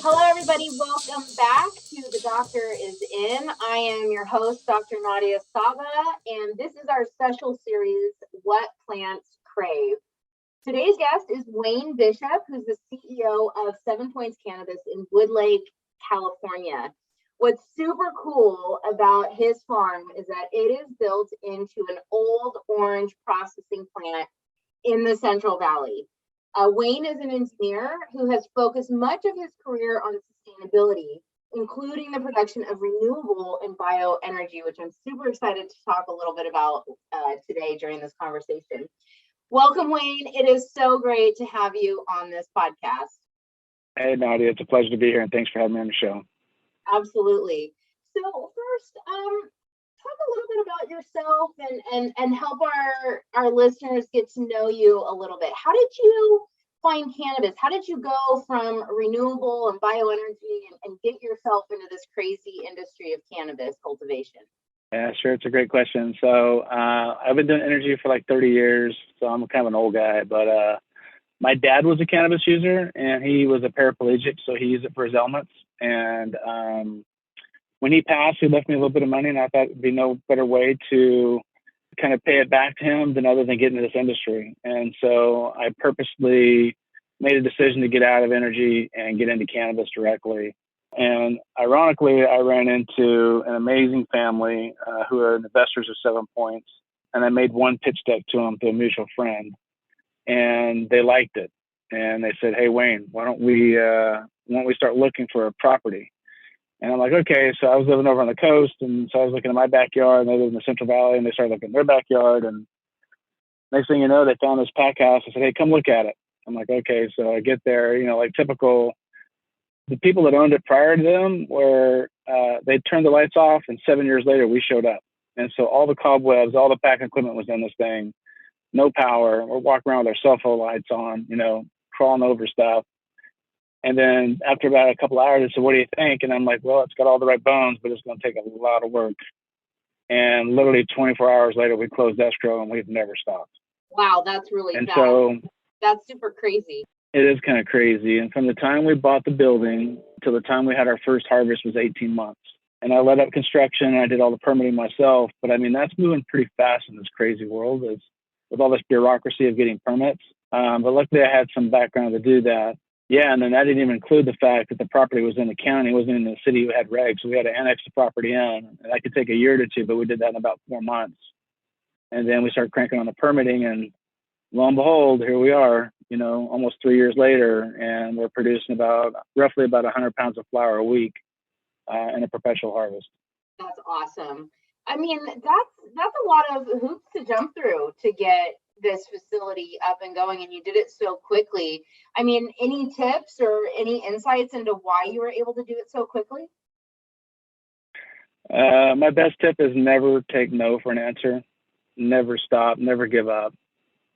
Hello, everybody. Welcome back to The Doctor is In. I am your host, Dr. Nadia Sabeh, and this is our special series, What Plants Crave. Today's guest is Wayne Bishop, who's the CEO of 7 Points Cannabis in Woodlake, California. What's super cool about his farm is that it is built into an old orange processing plant in the Central Valley. Wayne is an engineer who has focused much of his career on sustainability, including the production of renewable and bioenergy, which I'm super excited to talk a little bit about today during this conversation. Welcome, Wayne. It is so great to have you on this podcast. Hey, Nadia. It's a pleasure to be here, and thanks for having me on the show. Absolutely. So first, talk a little bit about yourself and help our listeners get to know you a little bit. How did you find cannabis? How did you go from renewable and bioenergy and get yourself into this crazy industry of cannabis cultivation? Yeah, sure. It's a great question. So I've been doing energy for like 30 years, so I'm kind of an old guy. But my dad was a cannabis user, and he was a paraplegic, so he used it for his ailments. And when he passed, he left me a little bit of money, and I thought it'd be no better way to kind of pay it back to him than other than getting into this industry. And so I purposely made a decision to get out of energy and get into cannabis directly. And ironically, I ran into an amazing family who are investors of 7 Points, and I made one pitch deck to them through a mutual friend, and they liked it. And they said, "Hey, Wayne, why don't we start looking for a property?" And I'm like, okay. So I was living over on the coast, and so I was looking at my backyard, and they live in the Central Valley, and they started looking at their backyard. And next thing you know, they found this pack house. I said, "Hey, come look at it." I'm like, okay. So I get there, like typical. The people that owned it prior to them were they turned the lights off, and 7 years later we showed up. And so all the cobwebs, all the pack equipment was in this thing, no power. We're walking around with our cell phone lights on, crawling over stuff. And then after about a couple hours, I said, "What do you think?" And I'm like, "Well, it's got all the right bones, but it's going to take a lot of work." And literally 24 hours later, we closed escrow, and we've never stopped. Wow, that's really and fast. So that's super crazy. It is kind of crazy. And from the time we bought the building till the time we had our first harvest was 18 months. And I led up construction, and I did all the permitting myself. But I mean, that's moving pretty fast in this crazy world with all this bureaucracy of getting permits. But luckily, I had some background to do that. Yeah, and then that didn't even include the fact that the property was in the county, it wasn't in the city who had regs. So we had to annex the property in. And that could take a year to two, but we did that in about 4 months. And then we started cranking on the permitting, and lo and behold, here we are, almost 3 years later, and we're producing roughly about 100 pounds of flower a week in a perpetual harvest. That's awesome. I mean, that's a lot of hoops to jump through to get this facility up and going, and you did it so quickly. I mean, any tips or any insights into why you were able to do it so quickly? My best tip is never take no for an answer. Never stop, never give up.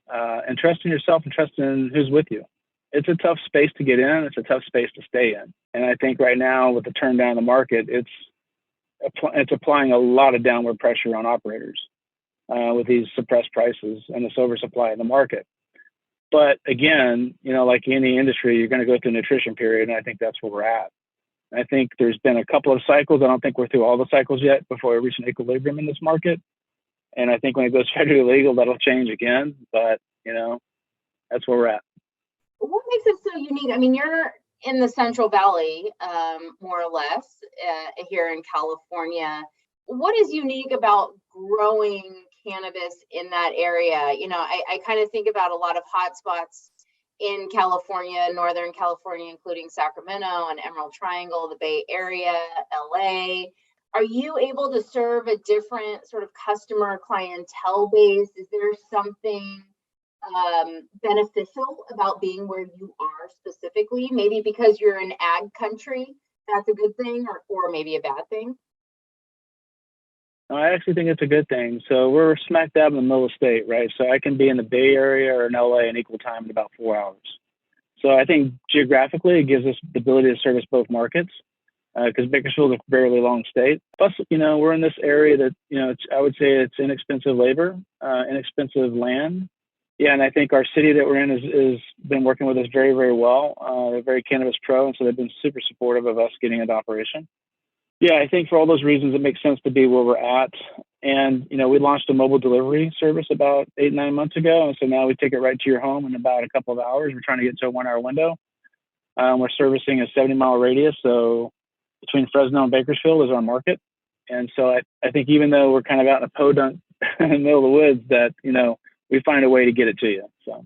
And trust in yourself and trust in who's with you. It's a tough space to get in. It's a tough space to stay in. And I think right now with the turn down in the market, it's applying a lot of downward pressure on operators with these suppressed prices and this oversupply in the market. But again, like any industry, you're going to go through a nutrition period, and I think that's where we're at. I think there's been a couple of cycles. I don't think we're through all the cycles yet before we reach an equilibrium in this market. And I think when it goes federally legal, that'll change again. But, that's where we're at. What makes it so unique? I mean, you're in the Central Valley, more or less, here in California. What is unique about growing cannabis in that area? I kind of think about a lot of hotspots in California, Northern California, including Sacramento and Emerald Triangle, the Bay Area, LA. Are you able to serve a different sort of customer clientele base? Is there something beneficial about being where you are specifically? Maybe because you're an ag country, that's a good thing, or maybe a bad thing? I actually think it's a good thing. So we're smack dab in the middle of the state, right? So I can be in the Bay Area or in LA in equal time in about 4 hours. So I think geographically, it gives us the ability to service both markets because Bakersfield is a fairly long state. Plus, we're in this area that, I would say it's inexpensive labor, inexpensive land. Yeah, and I think our city that we're in is been working with us very, very well. They're very cannabis pro, and so they've been super supportive of us getting into operation. Yeah, I think for all those reasons, it makes sense to be where we're at. And, we launched a mobile delivery service about 8, 9 months ago. And so now we take it right to your home in about a couple of hours. We're trying to get to a 1 hour window. We're servicing a 70-mile radius. So between Fresno and Bakersfield is our market. And so I think even though we're kind of out in a podunk in the middle of the woods, that, we find a way to get it to you. So.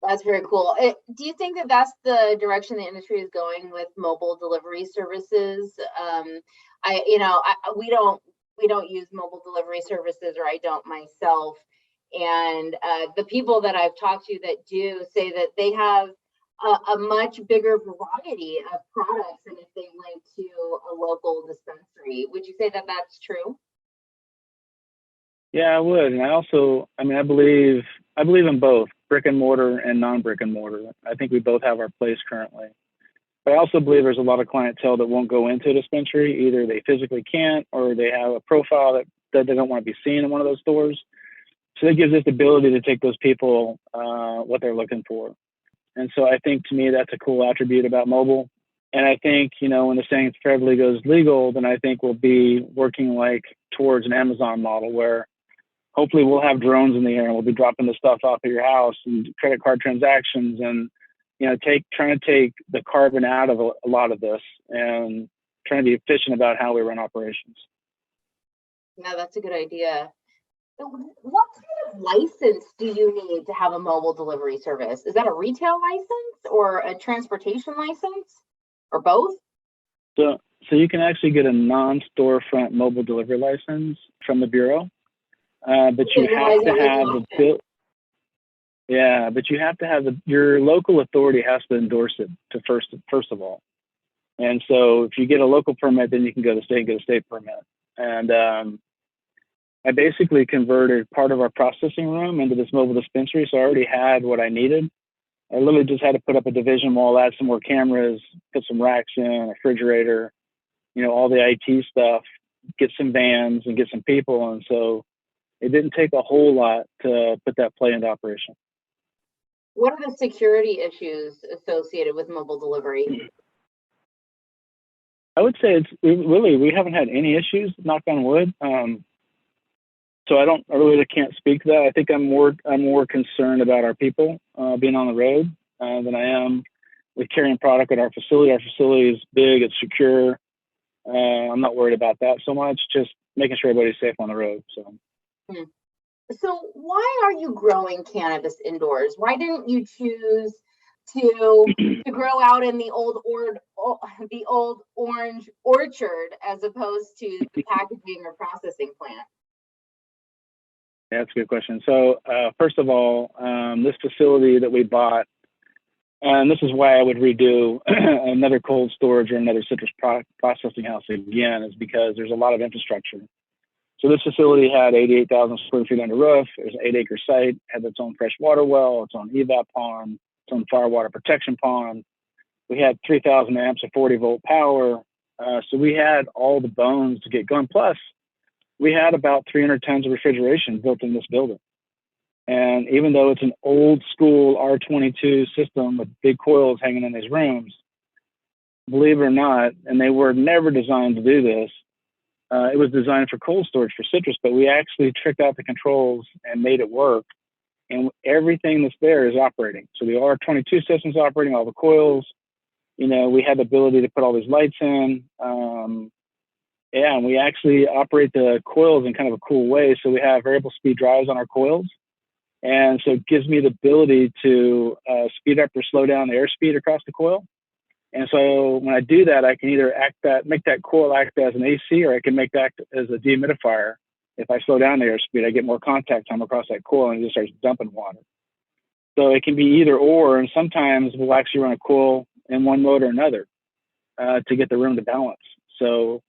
That's very cool. Do you think that that's the direction the industry is going with mobile delivery services? We don't use mobile delivery services, or I don't myself. And the people that I've talked to that do say that they have a much bigger variety of products than if they went to a local dispensary. Would you say that that's true? Yeah, I would. And I believe in both brick and mortar and non-brick and mortar. I think we both have our place currently. But I also believe there's a lot of clientele that won't go into a dispensary. Either they physically can't, or they have a profile that they don't want to be seen in one of those stores. So that gives us the ability to take those people what they're looking for. And so I think, to me, that's a cool attribute about mobile. And I think, when the saying forever goes legal, then I think we'll be working towards an Amazon model where hopefully we'll have drones in the air and we'll be dropping the stuff off at your house and credit card transactions and, trying to take the carbon out of a lot of this and trying to be efficient about how we run operations. Yeah, that's a good idea. What kind of license do you need to have a mobile delivery service? Is that a retail license or a transportation license or both? So you can actually get a non-storefront mobile delivery license from the Bureau. But you have to have the bill. Yeah, but you have to have your local authority has to endorse it to first of all. And so if you get a local permit, then you can go to the state and get a state permit. And I basically converted part of our processing room into this mobile dispensary. So I already had what I needed. I literally just had to put up a division wall, add some more cameras, put some racks in, a refrigerator, all the IT stuff, get some vans and get some people. And so it didn't take a whole lot to put that play into operation. What are the security issues associated with mobile delivery? I would say we haven't had any issues, knock on wood. So I really can't speak to that. I think I'm more concerned about our people being on the road than I am with carrying product at our facility. Our facility is big, it's secure. I'm not worried about that so much, just making sure everybody's safe on the road. So. So why are you growing cannabis indoors? Why didn't you choose to grow out in the old orange orchard as opposed to the packaging or processing plant? Yeah, that's a good question. So first of all, this facility that we bought, and this is why I would redo another cold storage or another citrus processing house again, is because there's a lot of infrastructure. So this facility had 88,000 square feet under roof. It was an 8-acre site, had its own fresh water well, its own evap pond, its own fire water protection pond. We had 3,000 amps of 40-volt power. So we had all the bones to get going. Plus, we had about 300 tons of refrigeration built in this building. And even though it's an old school R22 system with big coils hanging in these rooms, believe it or not, and they were never designed to do this, it was designed for cold storage for citrus, but we actually tricked out the controls and made it work. And everything that's there is operating. So the R22 system's operating, all the coils. We had the ability to put all these lights in. And we actually operate the coils in kind of a cool way. So we have variable speed drives on our coils. And so it gives me the ability to speed up or slow down the airspeed across the coil. And so when I do that, I can either make that coil act as an AC, or I can make that as a dehumidifier. If I slow down the airspeed, I get more contact time across that coil and it just starts dumping water. So it can be either or, and sometimes we'll actually run a coil in one mode or another to get the room to balance. So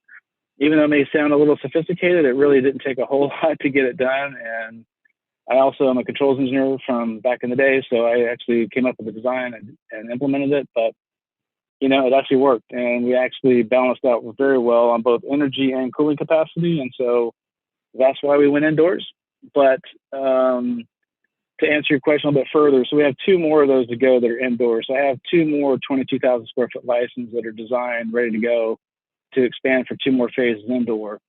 even though it may sound a little sophisticated, it really didn't take a whole lot to get it done. And I also am a controls engineer from back in the day, so I actually came up with the design and implemented it. But it actually worked, and we actually balanced out very well on both energy and cooling capacity. And so that's why we went indoors. But to answer your question a little bit further, so we have two more of those to go that are indoors. So I have two more 22,000 square foot licenses that are designed, ready to go to expand for two more phases indoor.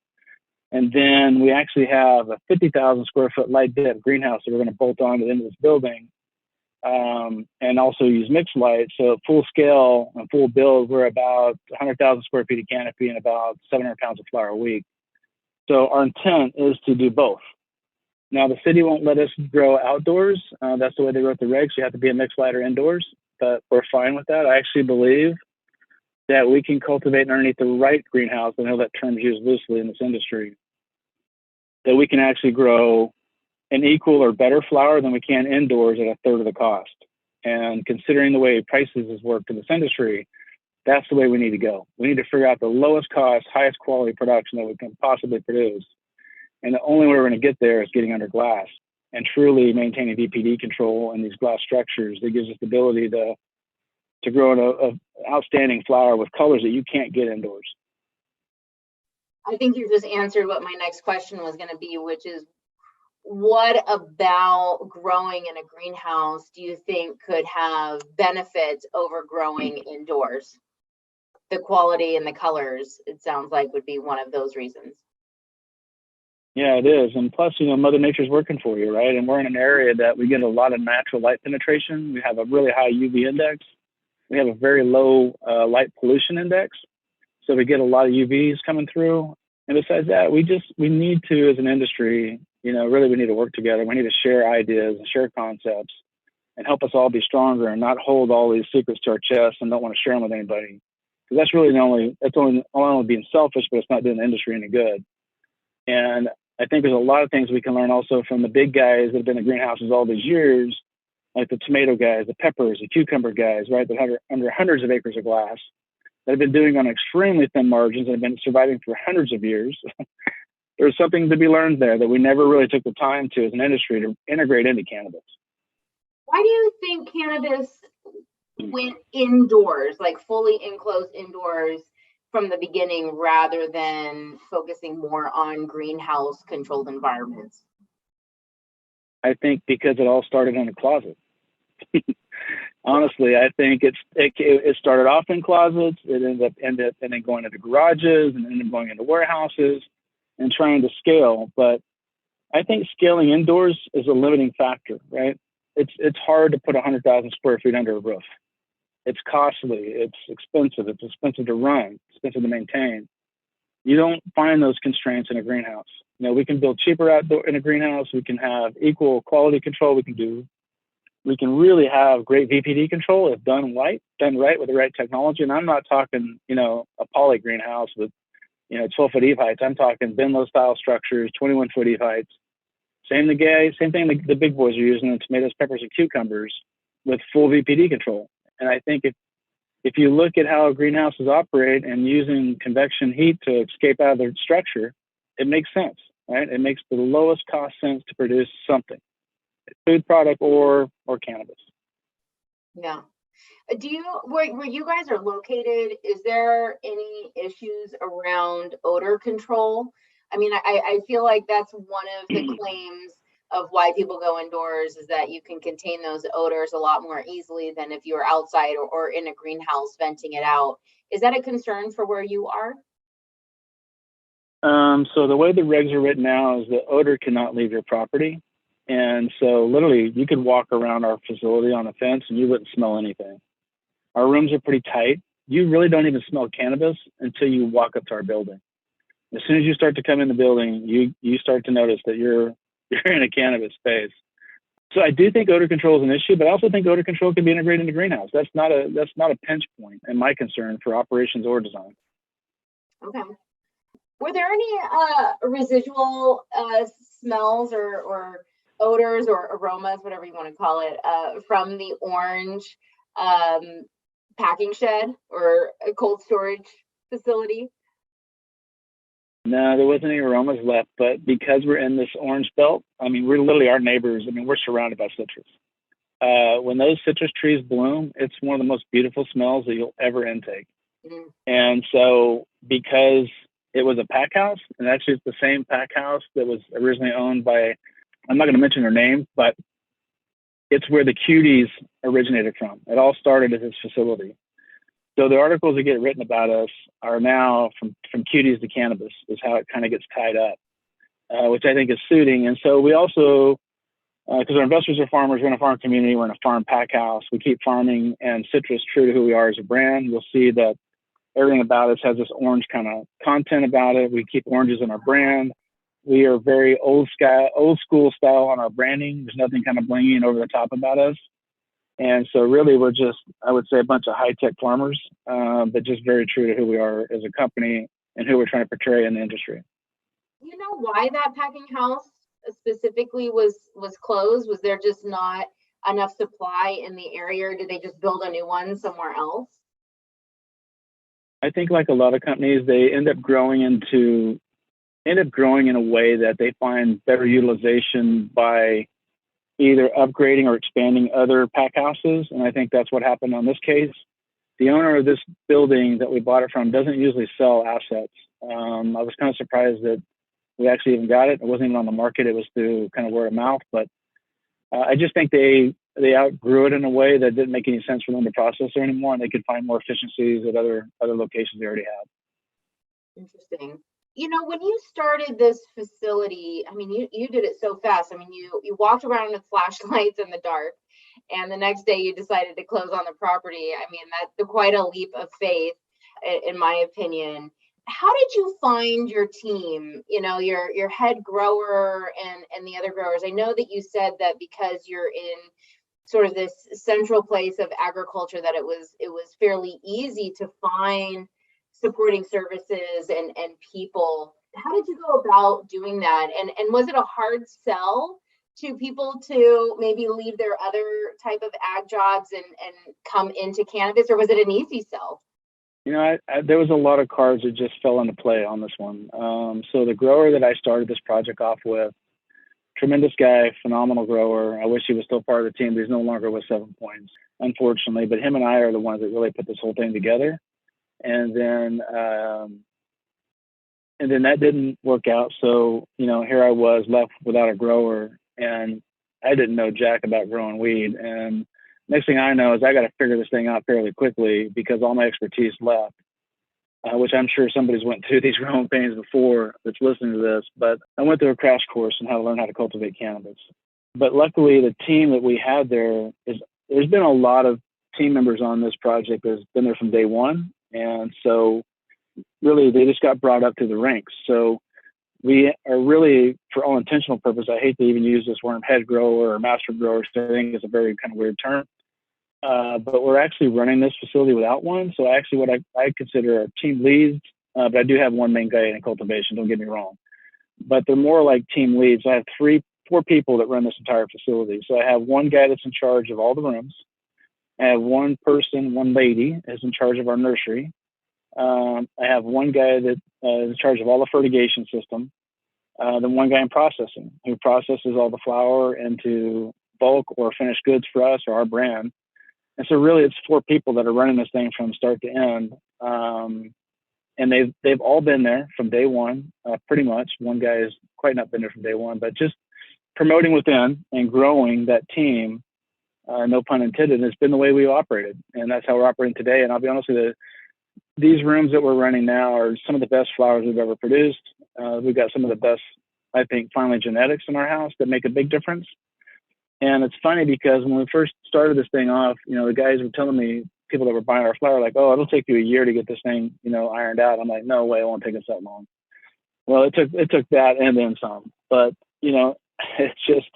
And then we actually have a 50,000 square foot light depth greenhouse that we're going to bolt on to the end of this building, and also use mixed light. So full scale and full build, we're about 100,000 square feet of canopy and about 700 pounds of flower a week. So our intent is to do both. Now, the city won't let us grow outdoors. That's the way they wrote the regs. You have to be a mixed light or indoors, but we're fine with that. I actually believe that we can cultivate underneath the right greenhouse. I know that term is used loosely in this industry, that we can actually grow an equal or better flower than we can indoors at a third of the cost. And considering the way prices has worked in this industry, that's the way we need to go. We need to figure out the lowest cost, highest quality production that we can possibly produce. And the only way we're going to get there is getting under glass and truly maintaining VPD control in these glass structures that gives us the ability to grow an outstanding flower with colors that you can't get indoors. I think you just answered what my next question was going to be, which is, what about growing in a greenhouse do you think could have benefits over growing indoors? The quality and the colors, it sounds like, would be one of those reasons. Yeah, it is. And plus, Mother Nature's working for you, right? And we're in an area that we get a lot of natural light penetration. We have a really high UV index. We have a very low light pollution index. So we get a lot of UVs coming through. And besides that, we need to, as an industry, really we need to work together. We need to share ideas and share concepts and help us all be stronger and not hold all these secrets to our chest and don't want to share them with anybody. Because that's really only being selfish, but it's not doing the industry any good. And I think there's a lot of things we can learn also from the big guys that have been in greenhouses all these years, like the tomato guys, the peppers, the cucumber guys, right? That have under hundreds of acres of glass, that have been doing on extremely thin margins and have been surviving for hundreds of years. There's something to be learned there that we never really took the time to, as an industry, to integrate into cannabis. Why do you think cannabis went indoors, like fully enclosed indoors from the beginning, rather than focusing more on greenhouse controlled environments? I think because it all started in a closet. Honestly, I think it started off in closets. It ended up going into garages and ended up going into warehouses and trying to scale. But I think scaling indoors is a limiting factor, right? It's hard to put 100,000 square feet under a roof. It's costly. It's expensive. It's expensive to run. Expensive to maintain. You don't find those constraints in a greenhouse. We can build cheaper outdoor in a greenhouse. We can have equal quality control. We can really have great VPD control if done right with the right technology. And I'm not talking, a poly greenhouse with, 12-foot eave heights. I'm talking Benlow style structures, 21-foot eave heights. Same thing the big boys are using in tomatoes, peppers, and cucumbers with full VPD control. And I think if you look at how greenhouses operate and using convection heat to escape out of their structure, it makes sense, right? It makes the lowest cost sense to produce something, food product or cannabis. Yeah. Where you guys are located, is there any issues around odor control? I mean, I feel like that's one of the claims of why people go indoors, is that you can contain those odors a lot more easily than if you're outside or in a greenhouse venting it out. Is that a concern for where you are? So the way the regs are written now is the odor cannot leave your property. And so literally you could walk around our facility on a fence and you wouldn't smell anything. Our rooms are pretty tight. You really don't even smell cannabis until you walk up to our building. As soon as you start to come in the building, you start to notice that you're in a cannabis space. So I do think odor control is an issue, but I also think odor control can be integrated into greenhouse. That's not a pinch point in my concern for operations or design. Okay. Were there any residual smells or odors or aromas, whatever you want to call it, from the orange packing shed or a cold storage facility? No, there wasn't any aromas left, but because we're in this orange belt, we're literally our neighbors. We're surrounded by citrus. When those citrus trees bloom, it's one of the most beautiful smells that you'll ever intake. Mm-hmm. And so because it was a pack house, and actually it's the same pack house that was originally owned by, I'm not going to mention her name, but it's where the Cuties originated from. It all started at this facility. So the articles that get written about us are now from Cuties to Cannabis is how it kind of gets tied up, which I think is suiting. And so we also, because our investors are farmers, we're in a farm community, we're in a farm pack house. We keep farming and citrus true to who we are as a brand. You'll see that everything about us has this orange kind of content about it. We keep oranges in our brand. We are very old school style on our branding. There's nothing kind of blinging over the top about us. And so really we're just, I would say, a bunch of high-tech farmers, but just very true to who we are as a company and who we're trying to portray in the industry. You know why that packing house specifically was closed? Was there just not enough supply in the area, or did they just build a new one somewhere else? I think like a lot of companies, they end up growing in a way that they find better utilization by either upgrading or expanding other pack houses. And I think that's what happened on this case. The owner of this building that we bought it from doesn't usually sell assets. I was kind of surprised that we actually even got it. It wasn't even on the market. It was through kind of word of mouth. But I just think they outgrew it in a way that didn't make any sense for them to process it anymore, and they could find more efficiencies at other locations they already had. Interesting. You know, when you started this facility, I mean, you did it so fast. I mean, you walked around with flashlights in the dark, and the next day you decided to close on the property. I mean, that's quite a leap of faith, in my opinion. How did you find your team, you know, your head grower and the other growers? I know that you said that because you're in sort of this central place of agriculture, that it was fairly easy to find supporting services and people. How did you go about doing that? And was it a hard sell to people to maybe leave their other type of ag jobs and come into cannabis, or was it an easy sell? You know, there was a lot of cards that just fell into play on this one. So the grower that I started this project off with, tremendous guy, phenomenal grower. I wish he was still part of the team, but he's no longer with 7 Points, unfortunately. But him and I are the ones that really put this whole thing together. And then that didn't work out. So, you know, here I was left without a grower, and I didn't know jack about growing weed. And next thing I know is I got to figure this thing out fairly quickly because all my expertise left, which I'm sure somebody's went through these growing pains before that's listening to this. But I went through a crash course on how to learn how to cultivate cannabis. But luckily, the team that we had there's been a lot of team members on this project that's been there from day one. And so really, they just got brought up to the ranks. So we are really, for all intentional purpose, I hate to even use this word head grower or master grower, so I think it's a very kind of weird term. But we're actually running this facility without one. So actually what I consider are team leads, but I do have one main guy in cultivation, don't get me wrong. But they're more like team leads. I have 4 people that run this entire facility. So I have one guy that's in charge of all the rooms. I have one lady is in charge of our nursery. I have one guy that is in charge of all the fertigation system. Then one guy in processing who processes all the flower into bulk or finished goods for us or our brand. And so really it's 4 people that are running this thing from start to end. And they've all been there from day one, pretty much. One guy has quite not been there from day one, but just promoting within and growing that team, no pun intended, has been the way we've operated. And that's how we're operating today. And I'll be honest with you, these rooms that we're running now are some of the best flowers we've ever produced. We've got some of the best, I think, finally genetics in our house that make a big difference. And it's funny because when we first started this thing off, you know, the guys were telling me, people that were buying our flower, like, oh, it'll take you a year to get this thing, you know, ironed out. I'm like, no way, it won't take us that long. Well, it took that and then some. But, you know, it's just,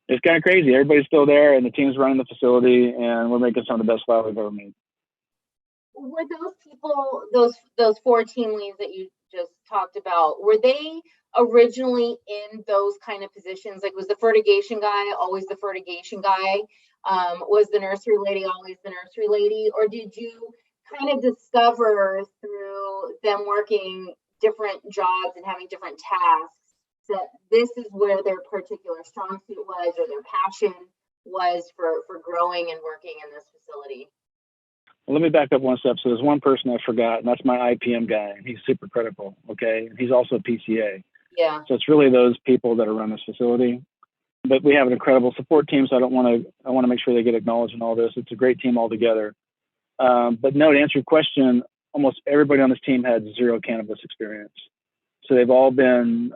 it's kind of crazy. Everybody's still there and the team's running the facility and we're making some of the best flower we've ever made. Were those people, those 4 team leads that you just talked about, were they originally in those kind of positions? Like, was the fertigation guy always the fertigation guy? Was the nursery lady always the nursery lady? Or did you kind of discover through them working different jobs and having different tasks that this is where their particular strong suit was, or their passion was for growing and working in this facility? Well, let me back up one step. So there's one person I forgot, and that's my IPM guy. And he's super critical, okay? He's also a PCA. Yeah. So it's really those people that are running this facility. but we have an incredible support team. So I want to make sure they get acknowledged in all this. It's a great team altogether. But no, to answer your question, almost everybody on this team had zero cannabis experience. So they've all been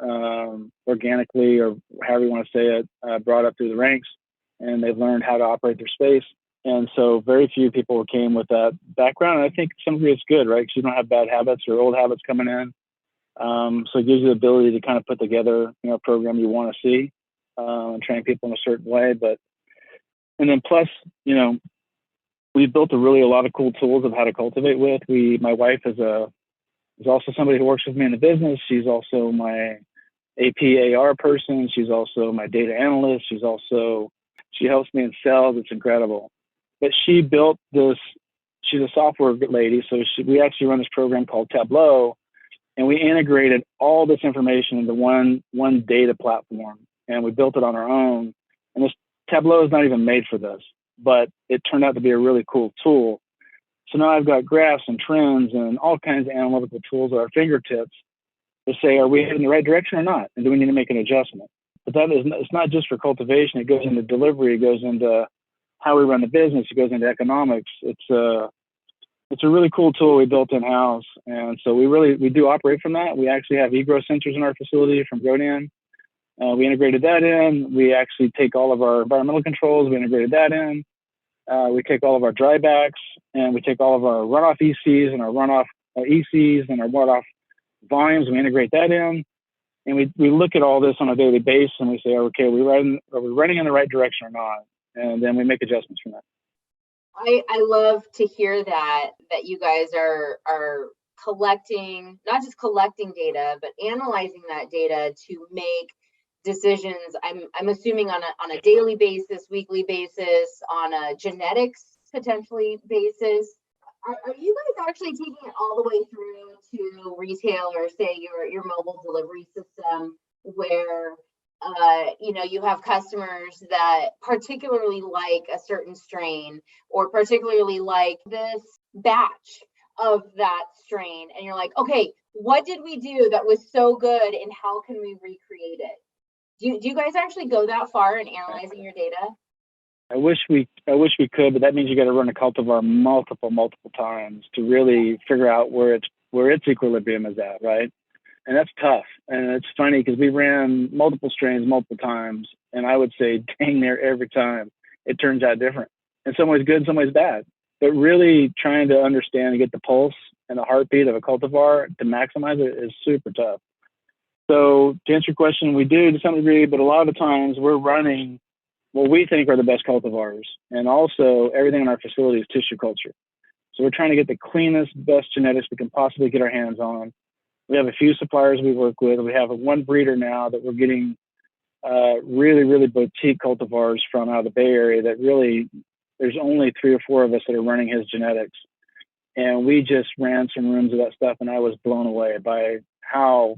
organically, or however you want to say it, brought up through the ranks, and they've learned how to operate their space. And so very few people came with that background. And I think some degree it's good, right? Because you don't have bad habits or old habits coming in. So it gives you the ability to kind of put together, a program you want to see, and train people in a certain way. And then plus, we built a lot of cool tools of how to cultivate with. My wife is also somebody who works with me in the business. She's also my APAR person. She's also my data analyst. She helps me in sales. It's incredible. But she built this. She's a software lady, so we actually run this program called Tableau, and we integrated all this information into one data platform, and we built it on our own. And this Tableau is not even made for this, but it turned out to be a really cool tool. So now I've got graphs and trends and all kinds of analytical tools at our fingertips to say, are we heading in the right direction or not? And do we need to make an adjustment? But it's not just for cultivation. It goes into delivery. It goes into how we run the business. It goes into economics. It's a really cool tool we built in-house. And so we do operate from that. We actually have eGrow sensors in our facility from Grodan. We integrated that in. We actually take all of our environmental controls. We integrated that in. We take all of our drybacks, and we take all of our runoff ECs and our runoff ECs and our runoff volumes, and we integrate that in. And we look at all this on a daily basis, and we say, okay, are we running in the right direction or not? And then we make adjustments from that. I love to hear that you guys are collecting, not just collecting data, but analyzing that data to make decisions. I'm assuming on a daily basis, weekly basis, on a genetics potentially basis. Are you guys actually taking it all the way through to retail, or say your mobile delivery system, where you have customers that particularly like a certain strain or particularly like this batch of that strain, and you're like, okay, what did we do that was so good, and how can we recreate it? Do you guys actually go that far in analyzing your data? I wish we could, but that means you got to run a cultivar multiple times to really figure out where its equilibrium is at, right? And that's tough. And it's funny because we ran multiple strains multiple times, and I would say dang near every time it turns out different. In some ways good, in some ways bad. But really trying to understand and get the pulse and the heartbeat of a cultivar to maximize it is super tough. So to answer your question, we do to some degree, but a lot of the times we're running what we think are the best cultivars. And also everything in our facility is tissue culture. So we're trying to get the cleanest, best genetics we can possibly get our hands on. We have a few suppliers we work with. We have one breeder now that we're getting really, really boutique cultivars from out of the Bay Area that really, there's only 3 or 4 of us that are running his genetics. And we just ran some rooms of that stuff, and I was blown away by how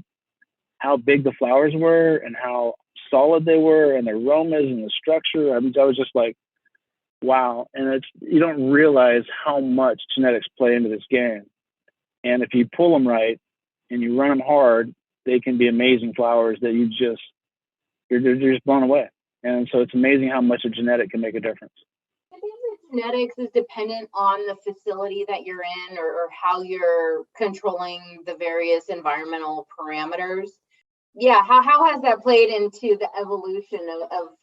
big the flowers were and how solid they were, and the aromas and the structure. I mean, I was just like, wow. And you don't realize how much genetics play into this game. And if you pull them right and you run them hard, they can be amazing flowers that you're just blown away. And so it's amazing how much a genetic can make a difference. I think the genetics is dependent on the facility that you're in, or how you're controlling the various environmental parameters. Yeah, how has that played into the evolution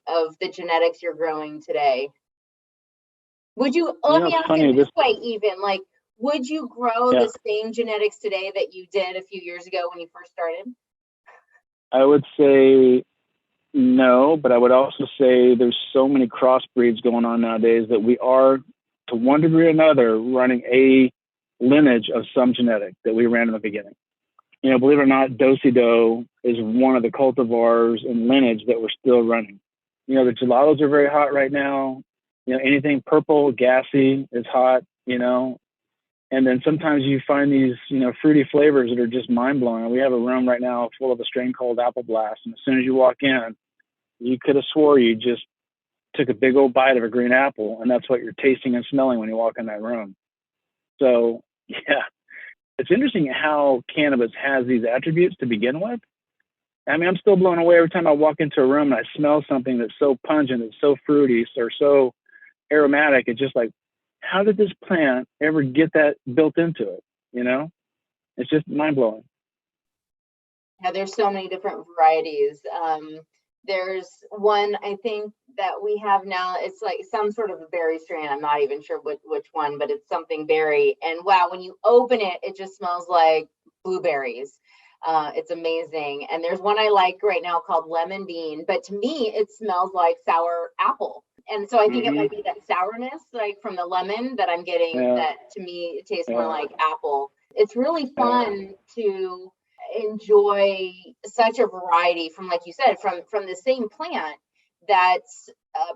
of the genetics you're growing today? Would you, let me ask it this way, even, like, would you grow the same genetics today that you did a few years ago when you first started? I would say no, but I would also say there's so many crossbreeds going on nowadays that we are, to one degree or another, running a lineage of some genetic that we ran in the beginning. Believe it or not, Do-si-do is one of the cultivars and lineage that we're still running. The gelatos are very hot right now. Anything purple, gassy is hot, And then sometimes you find these, fruity flavors that are just mind-blowing. We have a room right now full of a strain called Apple Blast. And as soon as you walk in, you could have swore you just took a big old bite of a green apple, and that's what you're tasting and smelling when you walk in that room. So, yeah. It's interesting how cannabis has these attributes to begin with, I mean, I'm still blown away every time I walk into a room and I smell something that's so pungent, it's so fruity, or so aromatic. It's just like, how did this plant ever get that built into it? You know, it's just mind blowing. Yeah, there's so many different varieties. There's one I think that we have now. It's like some sort of a berry strain. I'm not even sure which one, but it's something berry. And wow, when you open it, it just smells like blueberries. It's amazing. And there's one I like right now called lemon bean, but to me, it smells like sour apple. And so I think it might be that sourness, like from the lemon, that I'm getting. Yeah, That to me, it tastes more yeah, like apple. It's really yeah, fun to enjoy such a variety from, like you said, from the same plant that's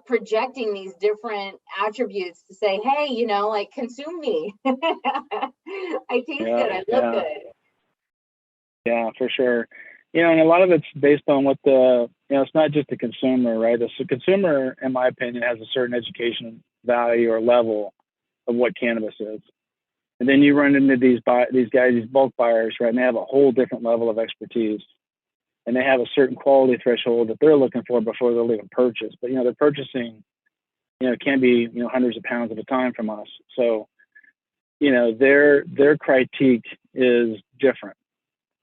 projecting these different attributes to say, hey, you know, like, consume me. I taste yeah, good, I look yeah, good. yeah, for sure. You know, and a lot of it's based on what it's not just the consumer, right? The consumer, in my opinion, has a certain education value or level of what cannabis is. And then you run into these guys, these bulk buyers, right? And they have a whole different level of expertise, and they have a certain quality threshold that they're looking for before they'll even purchase. But they're purchasing, it can be hundreds of pounds at a time from us. So their critique is different.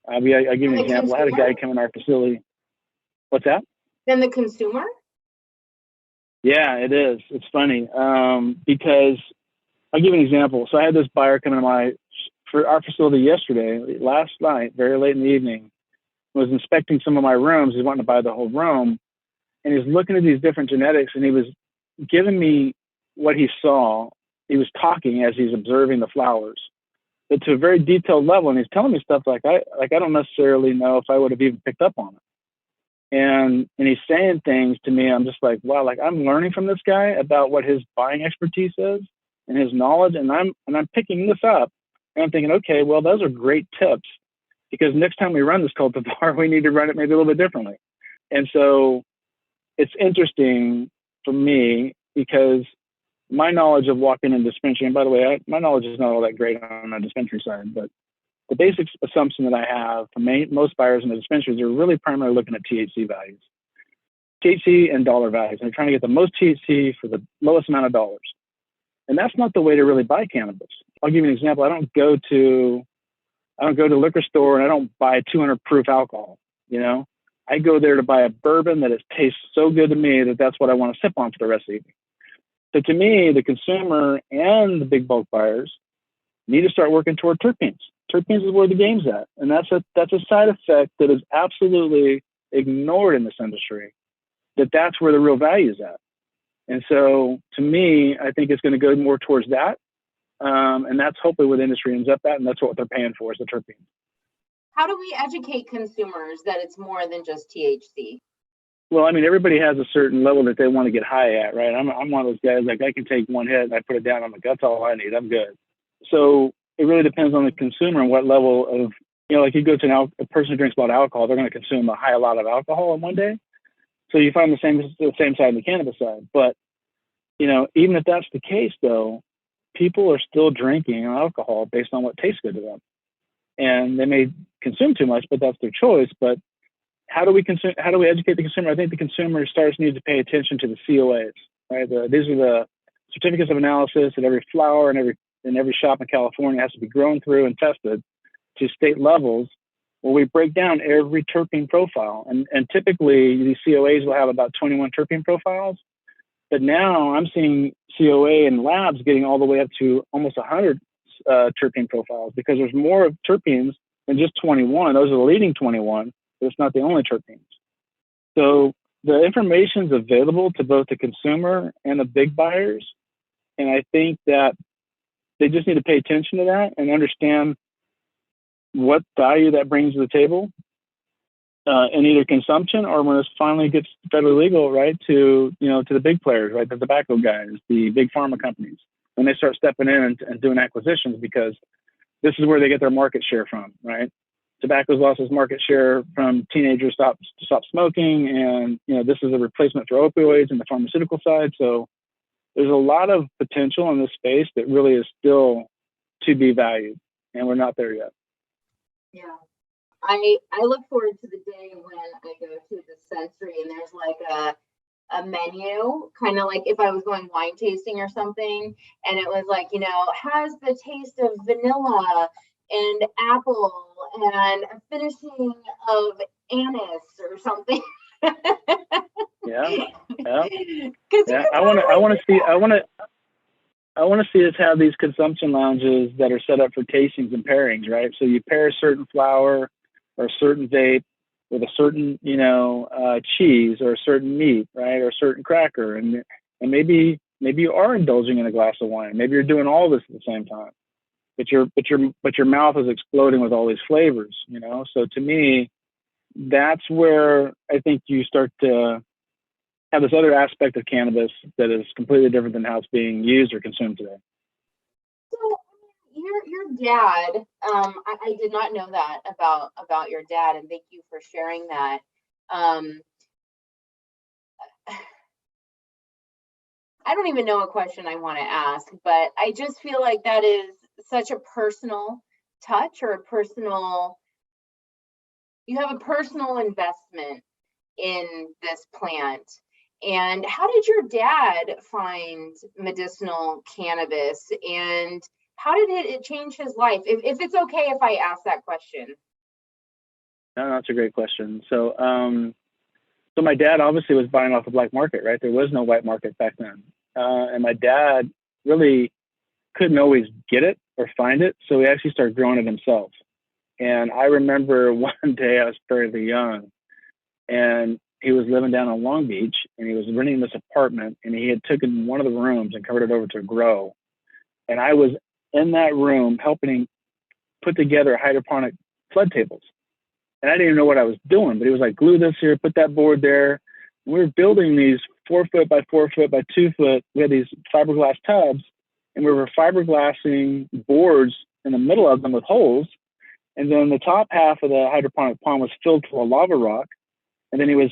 I'll give you an And the example. I had a consumer, guy come in our facility. What's that? then the consumer. Yeah, it is. It's funny because I'll give you an example. So I had this buyer come into for our facility last night, very late in the evening, was inspecting some of my rooms. He wanted to buy the whole room, and he's looking at these different genetics, and he was giving me what he saw. He was talking as he's observing the flowers, but to a very detailed level, and he's telling me stuff like I don't necessarily know if I would have even picked up on it. And he's saying things to me. I'm just like, wow, like I'm learning from this guy about what his buying expertise is and his knowledge, and I'm picking this up, and I'm thinking, okay, well, those are great tips, because next time we run this cultivar, we need to run it maybe a little bit differently. And so it's interesting for me because my knowledge of walking in dispensary, and by the way, my knowledge is not all that great on the dispensary side, but the basic assumption that I have from most buyers in the dispensaries are really primarily looking at THC values, THC and dollar values. They're trying to get the most THC for the lowest amount of dollars. And that's not the way to really buy cannabis. I'll give you an example. I don't go to the liquor store and I don't buy 200 proof alcohol. I go there to buy a bourbon that tastes so good to me that that's what I want to sip on for the rest of the evening. So to me, the consumer and the big bulk buyers need to start working toward terpenes. Terpenes is where the game's at. And that's a side effect that is absolutely ignored in this industry, that's where the real value is at. And so to me, I think it's going to go more towards that. And that's hopefully where the industry ends up at. And that's what they're paying for, is the terpenes. How do we educate consumers that it's more than just THC? Well, I mean, everybody has a certain level that they want to get high at, right? I'm one of those guys, like I can take one hit and I put it down. I'm like, that's all I need. I'm good. So it really depends on the consumer and what level of, like you go to a person who drinks a lot of alcohol, they're going to consume a lot of alcohol in one day. So you find the same side on the cannabis side. But, even if that's the case, though, people are still drinking alcohol based on what tastes good to them. And they may consume too much, but that's their choice. But how do we educate the consumer? I think the consumer needs to pay attention to the COAs, right? These are the certificates of analysis that every flower and every shop in California has to be grown through and tested to state levels, where we break down every terpene profile. And typically these COAs will have about 21 terpene profiles. But now I'm seeing COA in labs getting all the way up to almost 100 terpene profiles, because there's more terpenes than just 21. Those are the leading 21. But it's not the only terpenes. So the information is available to both the consumer and the big buyers. And I think that they just need to pay attention to that and understand what value that brings to the table in either consumption, or when it finally gets federally legal, right, to the big players, right, the tobacco guys, the big pharma companies, when they start stepping in and doing acquisitions, because this is where they get their market share from, right? Tobacco's lost its market share from teenagers to stop smoking, and this is a replacement for opioids in the pharmaceutical side. So there's a lot of potential in this space that really is still to be valued, and we're not there yet. Yeah. I look forward to the day when I go to the dispensary and there's like a menu, kind of like if I was going wine tasting or something, and it was like, has the taste of vanilla and apple and a finishing of anise or something. Yeah, yeah, Because you yeah. can I want to, I totally want do to see, that. I want to see us have these consumption lounges that are set up for tastings and pairings, right? So you pair a certain flower or a certain vape with a certain, cheese or a certain meat, right, or a certain cracker, and maybe you are indulging in a glass of wine. Maybe you're doing all this at the same time, but your mouth is exploding with all these flavors, So to me, that's where I think you start to have this other aspect of cannabis that is completely different than how it's being used or consumed today. So your dad, I did not know that about your dad, and thank you for sharing that. Um, I don't even know a question I want to ask, but I just feel like that is such a personal touch, or you have a personal investment in this plant. And how did your dad find medicinal cannabis, and how did it change his life? If it's okay if I ask that question. No, that's a great question. So my dad obviously was buying off the black market, right? There was no white market back then, and my dad really couldn't always get it or find it, so he actually started growing it himself. And I remember one day I was fairly young, and he was living down on Long Beach, and he was renting this apartment, and he had taken one of the rooms and converted it over to a grow. And I was in that room helping him put together hydroponic flood tables. And I didn't even know what I was doing, but he was like, glue this here, put that board there. And we were building these 4 foot by 4 foot by 2 foot. We had these fiberglass tubs, and we were fiberglassing boards in the middle of them with holes. And then the top half of the hydroponic pond was filled full of lava rock. And then he was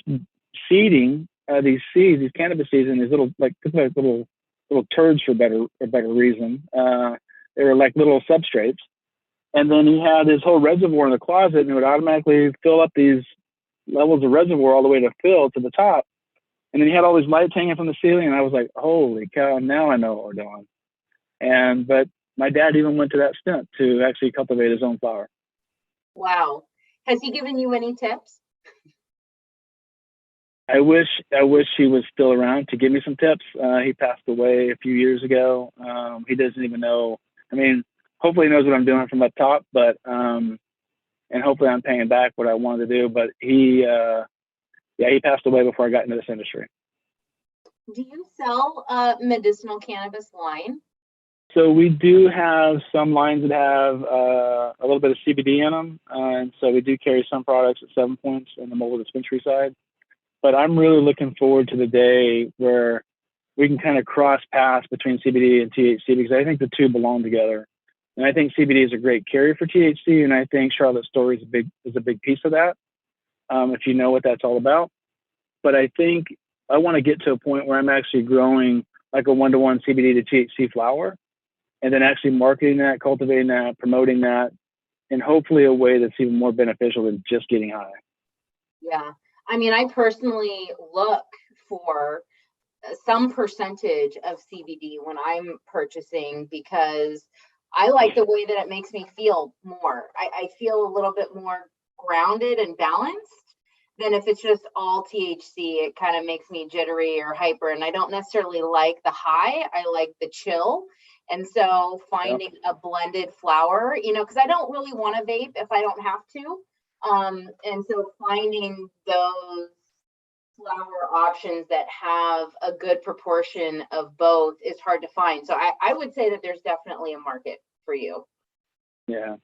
seeding these seeds, these cannabis seeds, in these little little turds for better reason. They were like little substrates. And then he had his whole reservoir in the closet, and it would automatically fill up these levels of reservoir all the way to fill to the top. And then he had all these lights hanging from the ceiling, and I was like, holy cow, now I know what we're doing. But my dad even went to that stint to actually cultivate his own flower. Wow. Has he given you any tips? I wish he was still around to give me some tips. He passed away a few years ago. He doesn't even know. I mean, hopefully he knows what I'm doing from up top, but and hopefully I'm paying back what I wanted to do. But he passed away before I got into this industry. Do you sell a medicinal cannabis line? So we do have some lines that have a little bit of CBD in them, and so we do carry some products at 7 Points in the mobile dispensary side. But I'm really looking forward to the day where we can kind of cross paths between CBD and THC, because I think the two belong together. And I think CBD is a great carrier for THC, and I think Charlotte Story is a big piece of that, if you know what that's all about. But I think I want to get to a point where I'm actually growing like a 1-to-1 CBD to THC flower, and then actually marketing that, cultivating that, promoting that, in hopefully a way that's even more beneficial than just getting high. Yeah. I mean, I personally look for some percentage of CBD when I'm purchasing, because I like the way that it makes me feel more. I feel a little bit more grounded and balanced than if it's just all THC. It kind of makes me jittery or hyper, and I don't necessarily like the high. I like the chill. And so Yep. finding a blended flower, because I don't really want to vape if I don't have to. And so finding those flower options that have a good proportion of both is hard to find. So I would say that there's definitely a market for you. Yeah.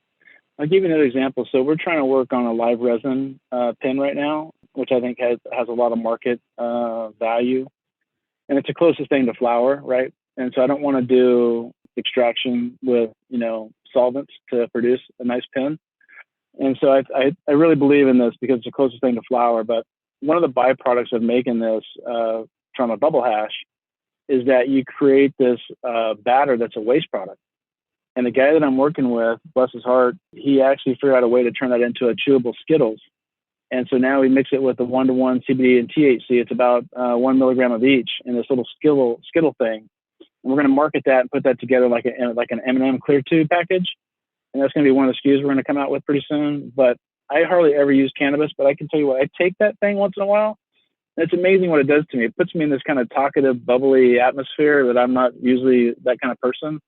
I'll give you another example. So we're trying to work on a live resin pen right now, which I think has a lot of market value, and it's the closest thing to flour, right? And so I don't want to do extraction with solvents to produce a nice pen. And so I really believe in this because it's the closest thing to flour. But one of the byproducts of making this from a bubble hash is that you create this batter that's a waste product. And the guy that I'm working with, bless his heart, he actually figured out a way to turn that into a chewable Skittles. And so now we mix it with a 1-to-1 CBD and THC. It's about 1 milligram of each in this little Skittle thing. And we're going to market that and put that together like an M&M clear tube package. And that's going to be one of the SKUs we're going to come out with pretty soon. But I hardly ever use cannabis, but I can tell you what, I take that thing once in a while. And it's amazing what it does to me. It puts me in this kind of talkative, bubbly atmosphere that I'm not usually that kind of person.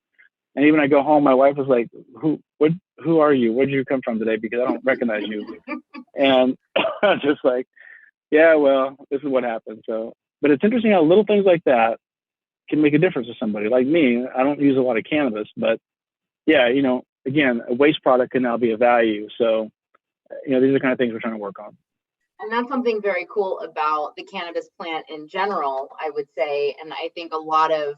And even I go home, my wife was like, who are you? Where did you come from today? Because I don't recognize you. And I'm just like, yeah, well, this is what happened. So, but it's interesting how little things like that can make a difference to somebody. Like me, I don't use a lot of cannabis, but yeah, again, a waste product can now be a value. So, these are the kind of things we're trying to work on. And that's something very cool about the cannabis plant in general, I would say. And I think a lot of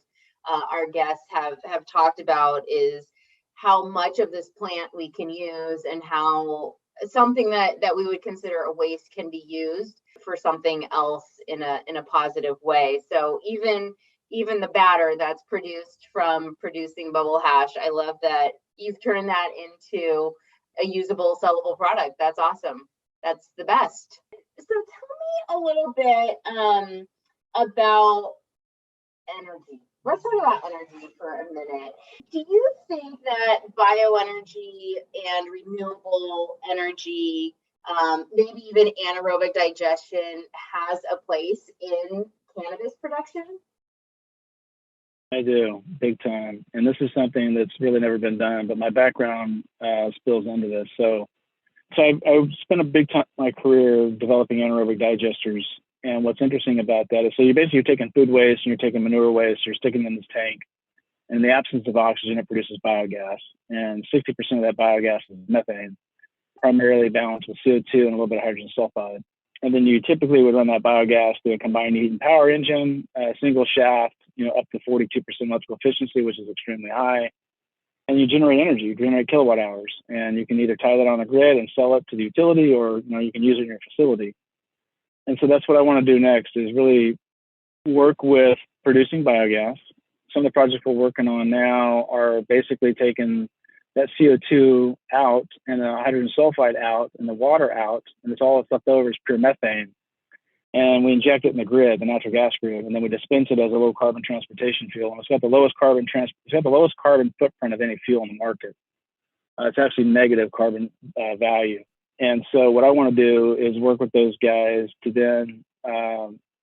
our guests have talked about is how much of this plant we can use and how something that we would consider a waste can be used for something else in a positive way. So even the batter that's produced from producing bubble hash, I love that you've turned that into a usable, sellable product. That's awesome. That's the best. So tell me a little bit about energy. Let's talk about energy for a minute. Do you think that bioenergy and renewable energy, maybe even anaerobic digestion, has a place in cannabis production? I do, big time. And this is something that's really never been done, but my background spills into this. So I've spent a big time of my career developing anaerobic digesters. And what's interesting about that is, so you're taking food waste and you're taking manure waste, you're sticking it in this tank. And in the absence of oxygen, it produces biogas. And 60% of that biogas is methane, primarily balanced with CO2 and a little bit of hydrogen sulfide. And then you typically would run that biogas through a combined heat and power engine, a single shaft, up to 42% electrical efficiency, which is extremely high. And you generate energy, you generate kilowatt hours, and you can either tie that on the grid and sell it to the utility, or you can use it in your facility. And so that's what I want to do next, is really work with producing biogas. Some of the projects we're working on now are basically taking that CO2 out and the hydrogen sulfide out and the water out, and it's all that's left over is pure methane. And we inject it in the grid, the natural gas grid, and then we dispense it as a low carbon transportation fuel. And it's got the lowest carbon footprint of any fuel in the market. It's actually negative carbon value. And so what I want to do is work with those guys to then